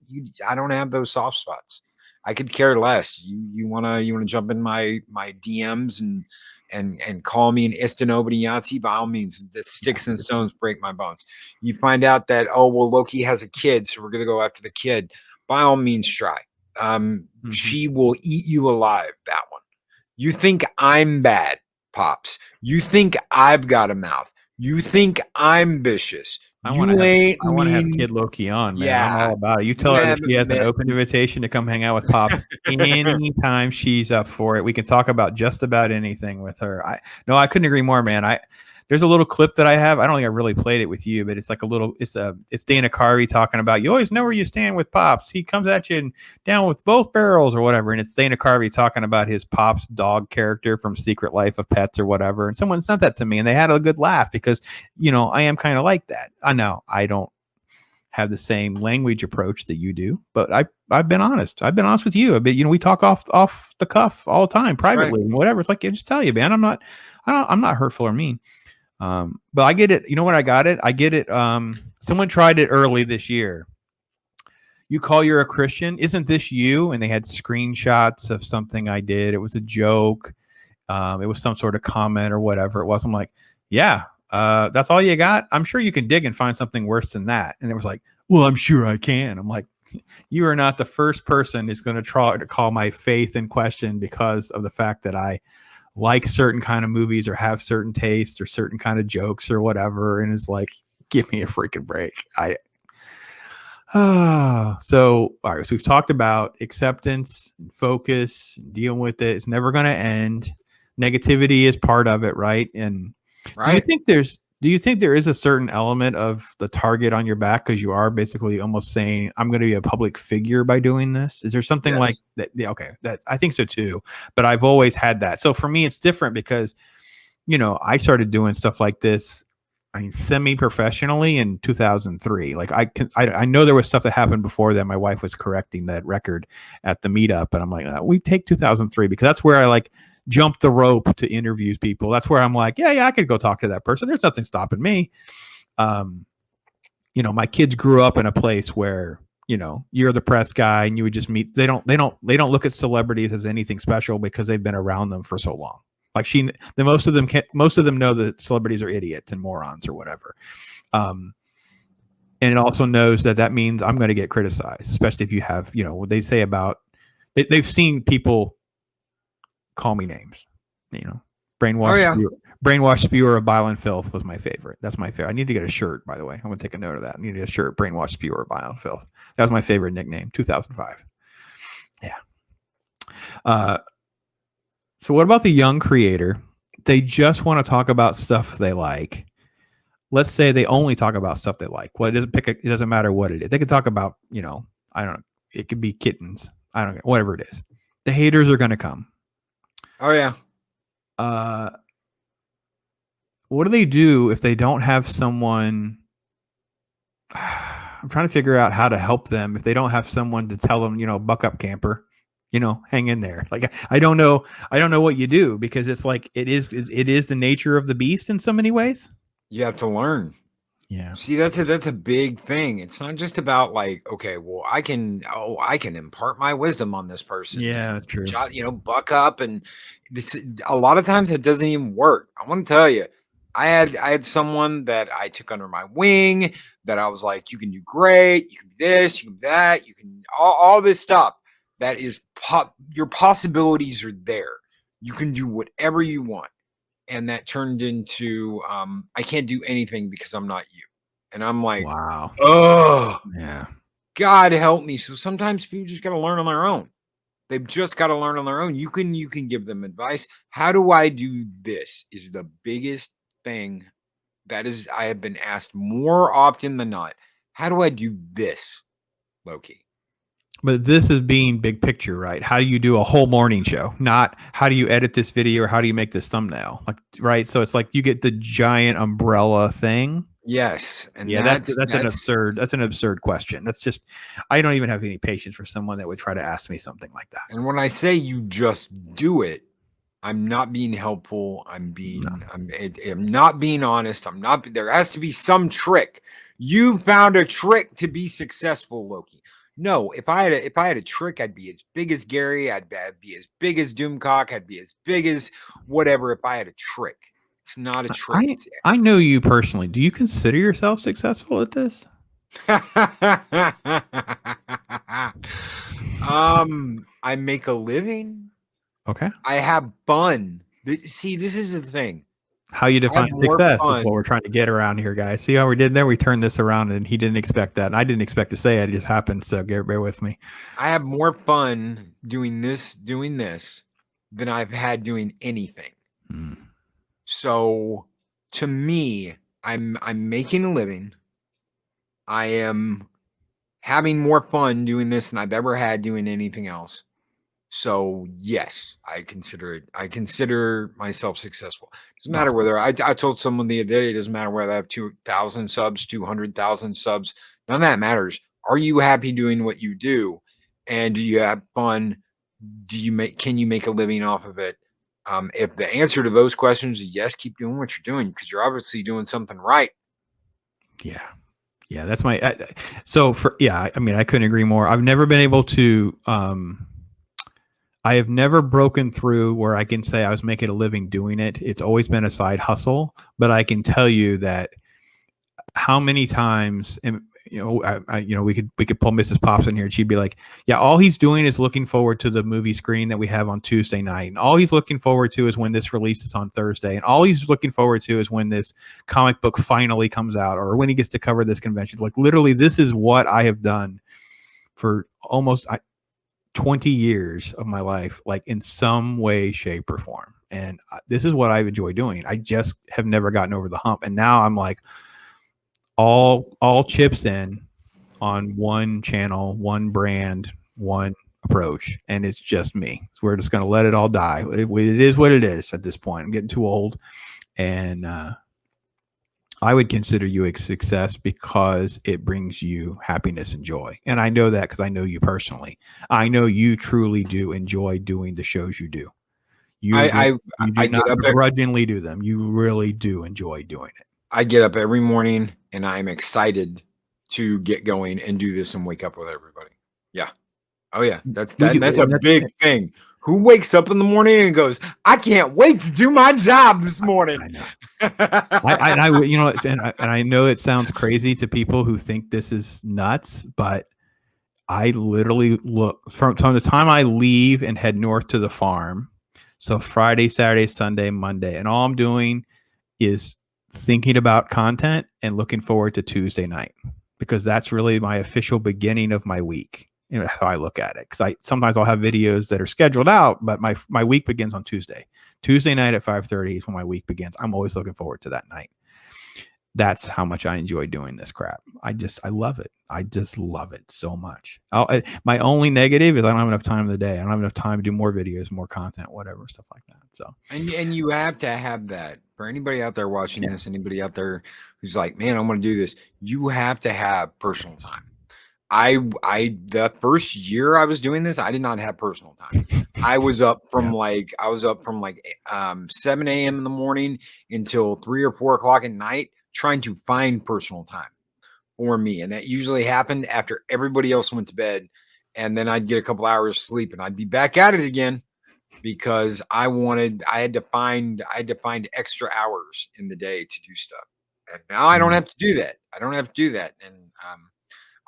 I don't have those soft spots. I could care less. You wanna jump in my DMs and call me an Istanobity Yahtzee, by all means. The Yeah. sticks and stones break my bones. You find out that, oh well, Loki has a kid, so we're gonna go after the kid. By all means, try. Mm-hmm. She will eat you alive. That one. You think I'm bad, Pops. You think I've got a mouth. You think I'm vicious. You ain't I want to have mean, Kid Loki on, man. I'm yeah, all about it. You tell you her that haven't she has an met open me. invitation to come hang out with Pops anytime she's up for it. We can talk about just about anything with her. I couldn't agree more, man. There's a little clip that I have. I don't think I really played it with you, but it's like it's Dana Carvey talking about you always know where you stand with Pops. He comes at you and down with both barrels or whatever. And it's Dana Carvey talking about his Pops dog character from Secret Life of Pets or whatever. And someone sent that to me and they had a good laugh because, I am kind of like that. I know I don't have the same language approach that you do, but I've been honest. I've been honest with you. We talk off the cuff all the time, That's right. privately and whatever. It's like I just tell you, man, I'm not hurtful or mean. But I get it. You know what I got it? I get it. Someone tried it early this year. You call you're a Christian? Isn't this you? And they had screenshots of something I did. It was a joke. It was some sort of comment or whatever it was. I'm like, yeah, that's all you got? I'm sure you can dig and find something worse than that. And it was like, well, I'm sure I can. I'm like, you are not the first person who's going to try to call my faith in question because of the fact that I like certain kind of movies or have certain tastes or certain kind of jokes or whatever. And is like, give me a freaking break. So all right. So we've talked about acceptance, and focus, and dealing with it. It's never going to end. Negativity is part of it, right? And do you Right. think there's Do you think there is a certain element of the target on your back because you are basically almost saying, "I'm going to be a public figure by doing this"? Is there something like Yes. that? Yeah, okay, that I think so too. But I've always had that. So for me, it's different because I started doing stuff like this. I mean, semi-professionally in 2003. Like I know there was stuff that happened before that. My wife was correcting that record at the meetup, and I'm like, no, we take 2003 because that's where I like jumped the rope to interview people. That's where I'm like, yeah, I could go talk to that person. There's nothing stopping me. Um, my kids grew up in a place where you're the press guy and you would just meet. They don't look at celebrities as anything special because they've been around them for so long. Like most of them know that celebrities are idiots and morons or whatever. Um, and it also knows that means I'm going to get criticized, especially if you have, what they say about, they've seen people call me names, Oh brainwash, yeah. brainwash spewer of bile and filth was my favorite. That's my favorite. I need to get a shirt, by the way. I'm going to take a note of that. I need to get a shirt, brainwash spewer of bile and filth. That was my favorite nickname, 2005. Yeah. So what about the young creator? They just want to talk about stuff they like. Let's say they only talk about stuff they like. Well, it doesn't matter what it is. They could talk about, I don't know. It could be kittens. I don't know, whatever it is. The haters are going to come. Oh yeah. What do they do if they don't have someone? I'm trying to figure out how to help them if they don't have someone to tell them, buck up, camper, hang in there. Like I don't know what you do because it's like it is the nature of the beast in so many ways. You have to learn. Yeah. See, that's a big thing. It's not just about like, okay, well, I can impart my wisdom on this person Yeah, and that's true. buck up, and this a lot of times it doesn't even work. I want to tell you, I had someone that I took under my wing that I was like, you can do great, you can do this, you can do that, you can all this stuff. That is your possibilities are there. You can do whatever you want. And that turned into I can't do anything because I'm not you. And I'm like, Wow. oh, Yeah. God help me. So sometimes people just got to learn on their own. They've just got to learn on their own. You can give them advice. How do I do this? Is the biggest thing that is I have been asked more often than not. How do I do this, Loki? But this is being big picture, right? How do you do a whole morning show? Not how do you edit this video or how do you make this thumbnail? Like, right? So it's like you get the giant umbrella thing. Yes, and Yeah, that's an absurd question. That's just I don't even have any patience for someone that would try to ask me something like that. And when I say you just do it, I'm not being helpful. I'm not being honest. There has to be some trick. You found a trick to be successful, Loki. No, if I had a trick, I'd be as big as Gary. I'd be as big as Doomcock. I'd be as big as whatever if I had a trick. It's not a trick. I know you personally. Do you consider yourself successful at this? I make a living. Okay. I have fun. See, this is the thing. How you define success is what we're trying to get around here, guys. See how we did there? We turned this around and he didn't expect that. And I didn't expect to say it. It just happened. So bear with me. I have more fun doing this than I've had doing anything. So to me, I'm making a living. I am having more fun doing this than I've ever had doing anything else. So yes, I consider myself successful. Doesn't matter whether I told someone the other day, it doesn't matter whether I have 2,000 subs, 200,000 subs. None of that matters. Are you happy doing what you do? And do you have fun? Can you make a living off of it? If the answer to those questions is yes, keep doing what you're doing because you're obviously doing something right. Yeah. Yeah. That's my, I mean, I couldn't agree more. I've never been able to, I have never broken through where I can say I was making a living doing it. It's always been a side hustle, but I can tell you that how many times, we could pull Mrs. Pops in here and she'd be like, yeah, all he's doing is looking forward to the movie screening that we have on Tuesday night. And all he's looking forward to is when this releases on Thursday. And all he's looking forward to is when this comic book finally comes out or when he gets to cover this convention. Like literally, this is what I have done for almost 20 years of my life, like in some way, shape, or form. And this is what I enjoy doing. I just have never gotten over the hump. And now I'm like all chips in on one channel, one brand, one approach, and it's just me. So we're just going to let it all die. It is what it is at this point. I'm getting too old, and I would consider you a success because it brings you happiness and joy. And I know that because I know you personally. I know you truly do enjoy doing the shows you do. You I do not get up begrudgingly do them. You really do enjoy doing it. I get up every morning and I'm excited to get going and do this and wake up with everybody. Yeah. Oh yeah. That's a big thing. Who wakes up in the morning and goes, I can't wait to do my job this morning? I know. I you know, and I know it sounds crazy to people who think this is nuts, but I literally look from the time I leave and head north to the farm. So Friday, Saturday, Sunday, Monday, and all I'm doing is thinking about content and looking forward to Tuesday night, because that's really my official beginning of my week. You know how I look at it, because sometimes I'll have videos that are scheduled out, but my week begins on Tuesday. Tuesday night at 5:30 is when my week begins. I'm always looking forward to that night. That's how much I enjoy doing this crap. I love it. I just love it so much. My only negative is I don't have enough time in the day. I don't have enough time to do more videos, more content, whatever, stuff like that. So, and you have to have that. For anybody out there watching this, anybody out there who's like, man, I want to do this, you have to have personal time. The first year I was doing this, I did not have personal time. I was up from like 7 a.m. in the morning until 3 or 4 o'clock at night trying to find personal time for me. And that usually happened after everybody else went to bed. And then I'd get a couple hours of sleep and I'd be back at it again, because I had to find extra hours in the day to do stuff. And now I don't have to do that. And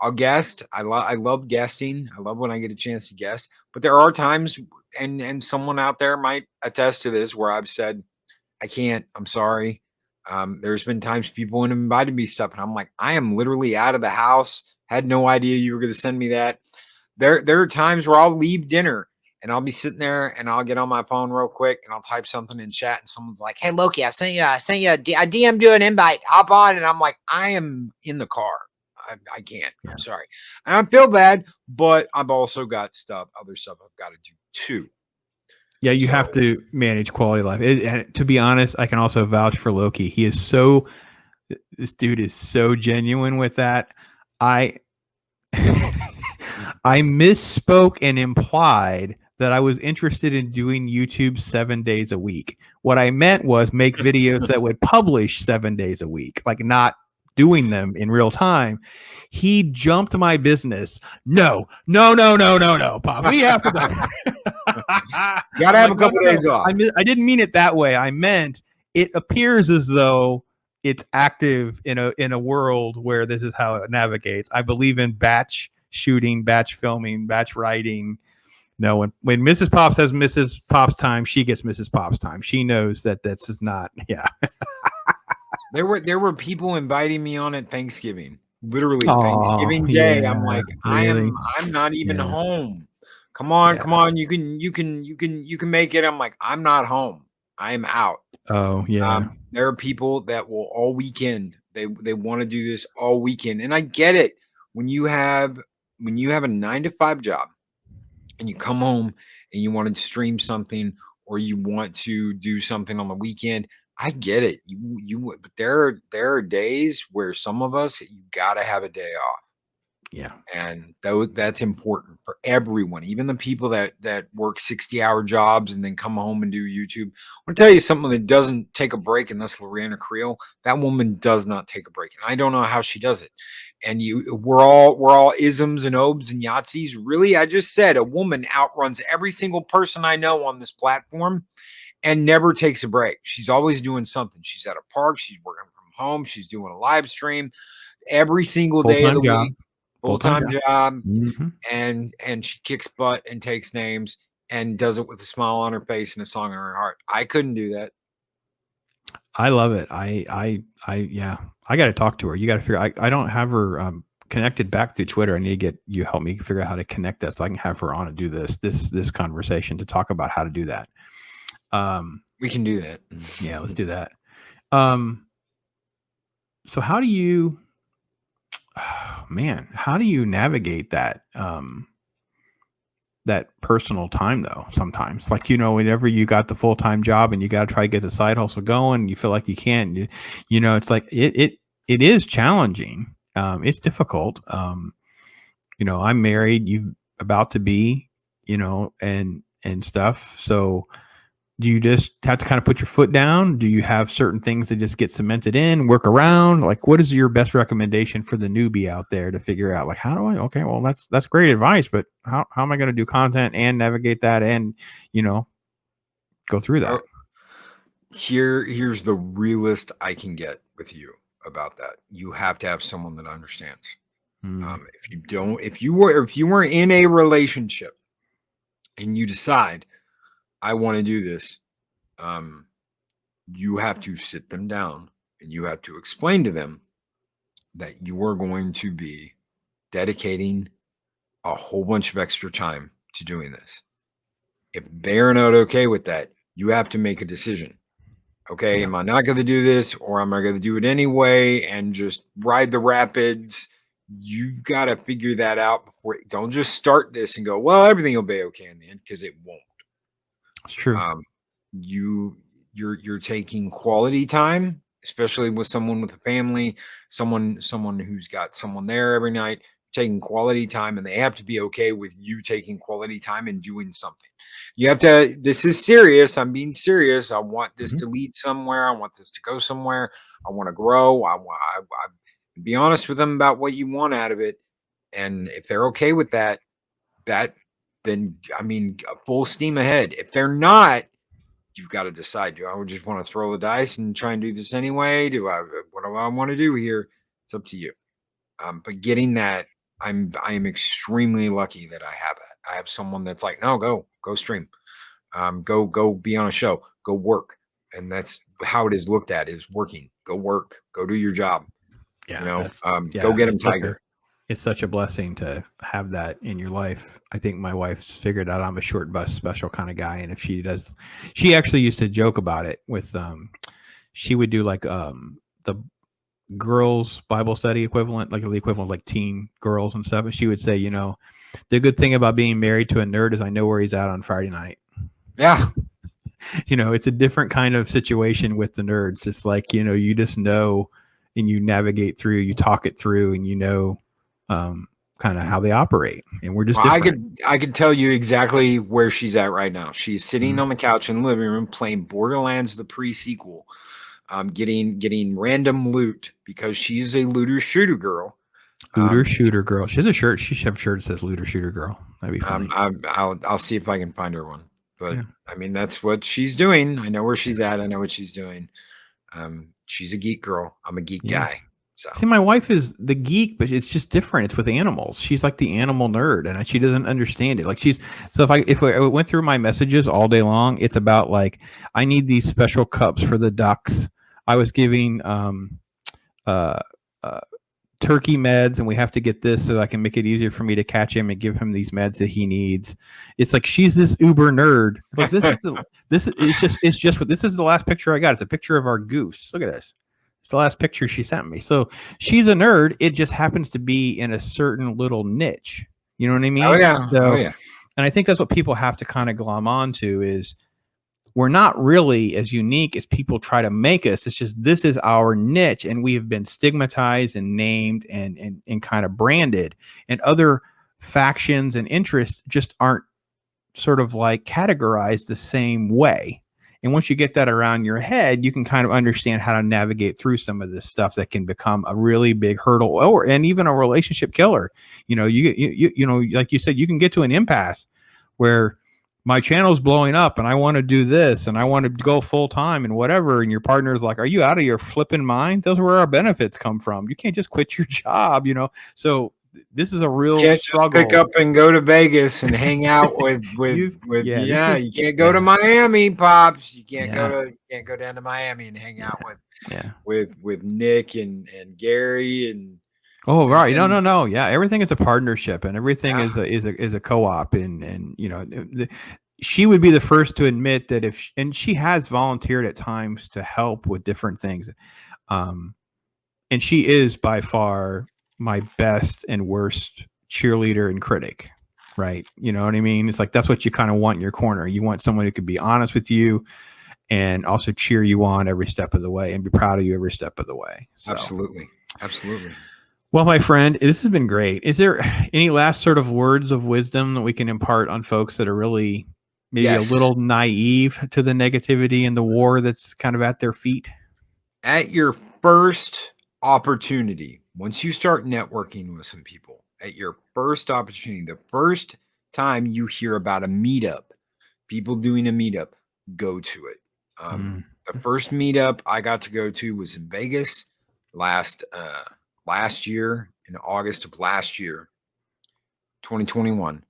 I'll guest. I love guesting. I love when I get a chance to guest. But there are times, and someone out there might attest to this, where I've said, I can't. I'm sorry. There's been times people have invited me stuff, and I'm like, I am literally out of the house. Had no idea you were going to send me that. There are times where I'll leave dinner and I'll be sitting there and I'll get on my phone real quick and I'll type something in chat, and someone's like, "Hey Loki, I sent you I DM'd you an invite. Hop on." And I'm like, I am in the car. I can't. I'm sorry. And I feel bad, but I've also got other stuff I've got to do too. Yeah, you have to manage quality of life. And to be honest, I can also vouch for Loki. This dude is so genuine with that. I misspoke and implied that I was interested in doing YouTube 7 days a week. What I meant was make videos that would publish 7 days a week, like not doing them in real time. He jumped my business. No, Pop. We have to. Gotta have a couple days off. I didn't mean it that way. I meant it appears as though it's active in a world where this is how it navigates. I believe in batch shooting, batch filming, batch writing. No, when Mrs. Pops has Mrs. Pops time, she gets Mrs. Pops time. She knows that this is not. Yeah. There were people inviting me on at Thanksgiving. Literally Thanksgiving Day. I'm like, really? I'm not even home. Come on. You can make it. I'm like, I'm not home. I am out. Oh yeah. There are people that will all weekend. They want to do this all weekend. And I get it. When you have a 9-to-5 job and you come home and you want to stream something or you want to do something on the weekend, I get it. But there are days where some of us, you got to have a day off. Yeah. And that's important for everyone, even the people that work 60-hour jobs and then come home and do YouTube. I want to tell you something that doesn't take a break, and that's Lorena Creel. That woman does not take a break. And I don't know how she does it. And we're all isms and obes and Yahtzees. Really, I just said a woman outruns every single person I know on this platform and never takes a break. She's always doing something. She's at a park. She's working from home. She's doing a live stream every single day of the week. Full-time job. Mm-hmm. And she kicks butt and takes names and does it with a smile on her face and a song in her heart. I couldn't do that. I love it. I got to talk to her. You got to figure. I don't have her connected back through Twitter. I need to get you help me figure out how to connect that so I can have her on and do this conversation to talk about how to do that. We can do that. Yeah, let's do that. Um, so how do you, oh, man, how do you navigate that? That personal time though, sometimes, like, whenever you got the full-time job and you got to try to get the side hustle going, you feel like you can't, it's like it is challenging. It's difficult. I'm married, you about to be, and stuff. So do you just have to kind of put your foot down? Do you have certain things that just get cemented in, work around? Like, what is your best recommendation for the newbie out there to figure out, like, how do I, okay, well, that's great advice, but how am I going to do content and navigate that and, you know, go through that? Oh, here's the realest I can get with you about that. You have to have someone that understands. If you don't, if you were in a relationship and you decide I want to do this, you have to sit them down and you have to explain to them that you are going to be dedicating a whole bunch of extra time to doing this. If they're not okay with that, you have to make a decision. Okay, Yeah. am I not going to do this, or am I going to do it anyway and just ride the rapids? You've got to figure that out before. Don't just start this and go, well, everything will be okay in the end, because it won't. It's true. You're taking quality time, especially with someone with a family, someone who's got someone there every night, taking quality time, and they have to be okay with you taking quality time and doing something. You have to, this is serious. I'm being serious. I want this to lead somewhere. I want this to go somewhere. I want to grow. I be honest with them about what you want out of it. And if they're okay with that, then I mean, full steam ahead. If they're not, you've got to decide. Do I just want to throw the dice and try and do this anyway? What do I want to do here? It's up to you. But getting that, I am extremely lucky that I have it. I have someone that's like, no, go stream, go be on a show, go work, and that's how it is looked at, is working. Go work, go do your job. Yeah. Go get him, Tiger. It's such a blessing to have that in your life. I think my wife's figured out I'm a short bus special kind of guy. And if she does, she actually used to joke about it with, she would do like, the girls Bible study equivalent, like the equivalent of like teen girls and stuff. And she would say, the good thing about being married to a nerd is I know where he's at on Friday night. Yeah. It's a different kind of situation with the nerds. It's like, you just know, and you navigate through, you talk it through, and kind of how they operate. And we're just different. I could tell you exactly where she's at right now. She's sitting on the couch in the living room playing Borderlands the pre-sequel, getting random loot, because she's a looter shooter girl. Shooter girl. She has a shirt. She should have a shirt that says looter shooter girl. That'd be funny. I'll see if I can find her one. But yeah. I mean, that's what she's doing. I know where she's at. I know what she's doing. She's a geek girl. I'm a geek guy. So. See, my wife is the geek, but it's just different. It's with animals. She's like the animal nerd, and she doesn't understand it. Like if I went through my messages all day long, it's about like, I need these special cups for the ducks. I was giving turkey meds, and we have to get this so I can make it easier for me to catch him and give him these meds that he needs. It's like she's this uber nerd. Like this is the last picture I got. It's a picture of our goose. Look at this. It's the last picture she sent me. So she's a nerd. It just happens to be in a certain little niche. You know what I mean? Oh yeah. And I think that's what people have to kind of glom onto is, we're not really as unique as people try to make us. It's just, this is our niche, and we have been stigmatized and named and kind of branded, and other factions and interests just aren't sort of like categorized the same way. And once you get that around your head, you can kind of understand how to navigate through some of this stuff that can become a really big hurdle, and even a relationship killer. You like you said, you can get to an impasse where my channel's blowing up and I want to do this and I want to go full time and whatever. And your partner's like, are you out of your flipping mind? Those are where our benefits come from. You can't just quit your job, So this is a real struggle. Just pick up and go to Vegas and hang out with you can't go to Miami, pops. You can't go down to Miami and hang out with Nick and Gary and. Oh, right. No. Yeah. Everything is a partnership, and everything is a co-op, and she would be the first to admit that and she has volunteered at times to help with different things. Um, and she is by far my best and worst cheerleader and critic, right? You know what I mean? It's like that's what you kind of want in your corner. You want someone who could be honest with you and also cheer you on every step of the way and be proud of you every step of the way. So, Absolutely. well, my friend, this has been great. Is there any last sort of words of wisdom that we can impart on folks that are really maybe a Yes. little naive to the negativity and the war that's kind of at their feet? At your first opportunity, once you start networking with some people, at your first opportunity, the first time you hear about a meetup, people doing a meetup, go to it. The first meetup I got to go to was in Vegas last year, in August of last year, 2021.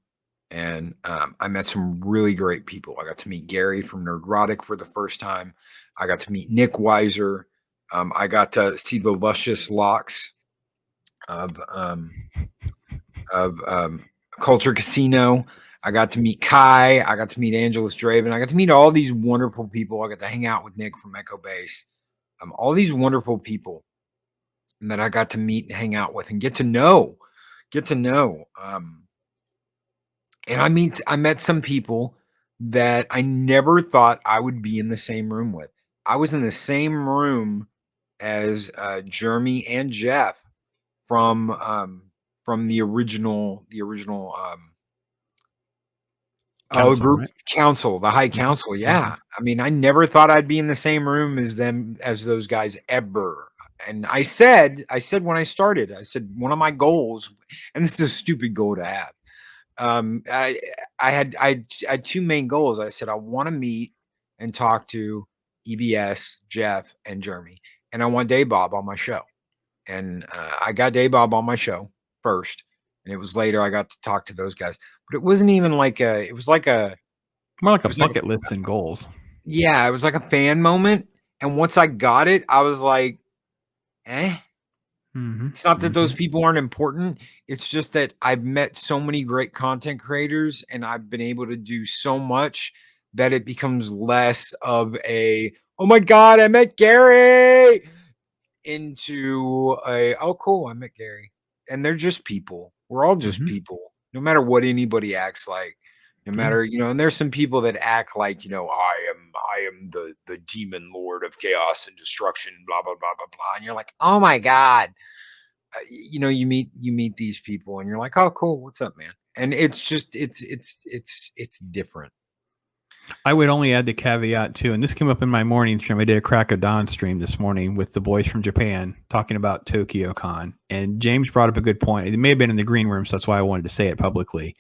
And I met some really great people. I got to meet Gary from Nerdrotic for the first time. I got to meet Nick Weiser. I got to see the luscious locks of Culture Casino. I got to meet Kai. I got to meet Angelus Draven. I got to meet all these wonderful people. I got to hang out with Nick from Echo Base. All these wonderful people that I got to meet and hang out with and get to know. And I met some people that I never thought I would be in the same room with. I was in the same room as Jeremy and Jeff from the original Council, group right? council, the High Council. Yeah. I mean, I never thought I'd be in the same room as those guys ever. And I said when I started, I said one of my goals, and this is a stupid goal to have. I had two main goals. I said I want to meet and talk to EBS, Jeff, and Jeremy, and I want Dave Bob on my show. And I got Dave Bob on my show first, and it was later I got to talk to those guys. But it wasn't even like a. It was like a More like a bucket list and goals. Yeah, it was like a fan moment. And once I got it, I was like, eh. It's not that those people aren't important. It's just that I've met so many great content creators and I've been able to do so much that it becomes less of a, oh my God, I met Gary, into a, oh, cool, I met Gary. And they're just people. We're all just people, no matter what anybody acts like. No matter, and there's some people that act like, I am the demon lord of chaos and destruction, blah, blah, blah, blah, blah. And you're like, oh my God. You meet these people and you're like, oh, cool, what's up, man? And it's just it's different. I would only add the caveat too, and this came up in my morning stream. I did a Crack of Dawn stream this morning with the boys from Japan talking about Tokyo Con, and James brought up a good point. It may have been in the green room, so that's why I wanted to say it publicly.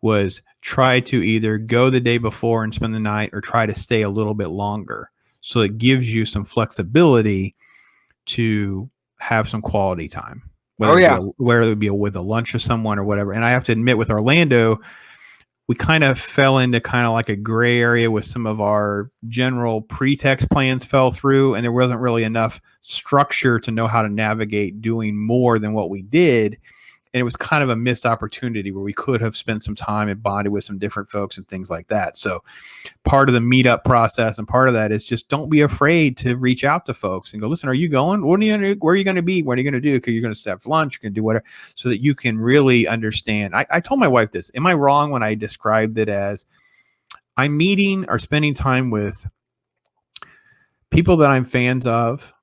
Was try to either go the day before and spend the night, or try to stay a little bit longer, so it gives you some flexibility to have some quality time. Whether it would be with a lunch with someone or whatever. And I have to admit, with Orlando, we kind of fell into kind of like a gray area with some of our general pretext plans fell through, and there wasn't really enough structure to know how to navigate doing more than what we did. And it was kind of a missed opportunity where we could have spent some time and bonded with some different folks and things like that. So part of the meetup process and part of that is just don't be afraid to reach out to folks and go, listen, are you going? Where are you going to be? What are you going to do? Because you're going to have lunch, you're going to do whatever, so that you can really understand. I told my wife this. Am I wrong when I described it as I'm meeting or spending time with people that I'm fans of,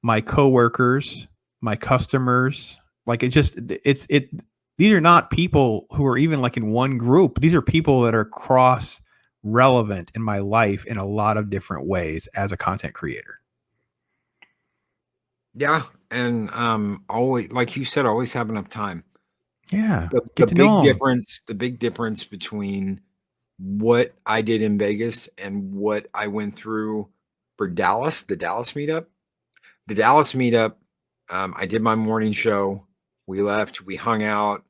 my coworkers, my customers? Like these are not people who are even like in one group. These are people that are cross relevant in my life in a lot of different ways as a content creator. Yeah. And always, like you said, always have enough time. Yeah. The big difference between what I did in Vegas and what I went through for Dallas, the Dallas meetup. I did my morning show. We left, we hung out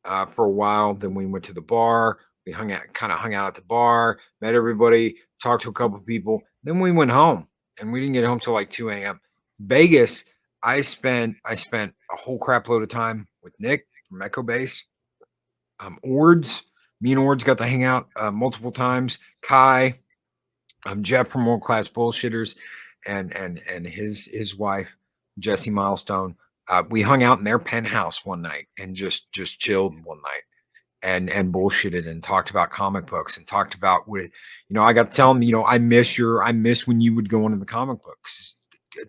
for a while. Then we went to the bar. We hung out at the bar, met everybody, talked to a couple of people. Then we went home, and we didn't get home till like 2 a.m. Vegas, I spent a whole crap load of time with Nick from Echo Base, Ords Me and Ords got to hang out multiple times. Kai, Jeff from World Class Bullshitters, and his wife Jesse Milestone. We hung out in their penthouse one night and just chilled one night and bullshitted and talked about comic books and talked about what, I got to tell him, I miss when you would go into the comic books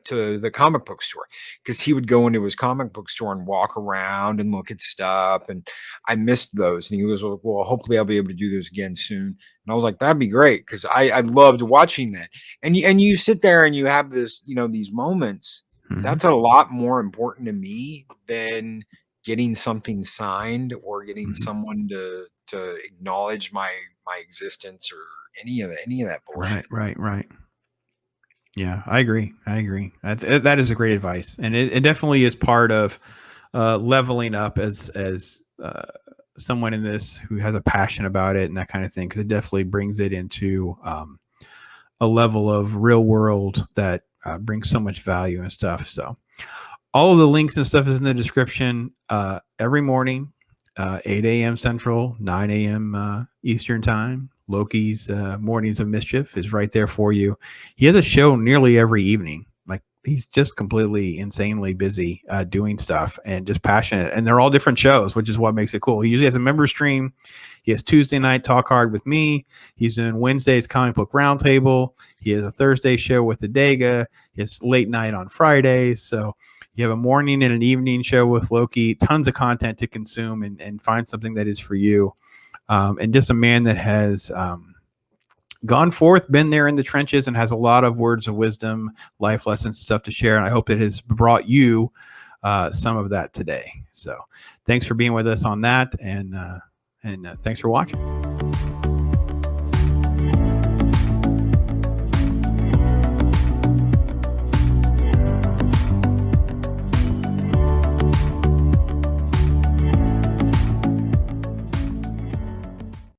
to the comic book store, because he would go into his comic book store and walk around and look at stuff, and I missed those. And he was like, well, hopefully I'll be able to do those again soon. And I was like, that'd be great, because I loved watching that. And you sit there and you have this, these moments. Mhm. That's a lot more important to me than getting something signed or getting someone to acknowledge my existence or any of that bullshit. Right. Yeah, I agree. That is a great advice, and it definitely is part of leveling up as someone in this who has a passion about it and that kind of thing, because it definitely brings it into a level of real world that brings so much value and stuff. So all of the links and stuff is in the description. Every morning, 8 a.m. Central, 9 a.m. Eastern Time. Loki's Mornings of Mischief is right there for you. He has a show nearly every evening. Like, he's just completely insanely busy doing stuff and just passionate. And they're all different shows, which is what makes it cool. He usually has a member stream. He has Tuesday night Talk Hard with me. He's doing Wednesday's Comic Book Roundtable. He has a Thursday show with the Dega. He has late night on Fridays. So you have a morning and an evening show with Loki. Tons of content to consume and find something that is for you. And just a man that has gone forth, been there in the trenches, and has a lot of words of wisdom, life lessons, stuff to share. And I hope it has brought you some of that today. So thanks for being with us on that. And thanks for watching.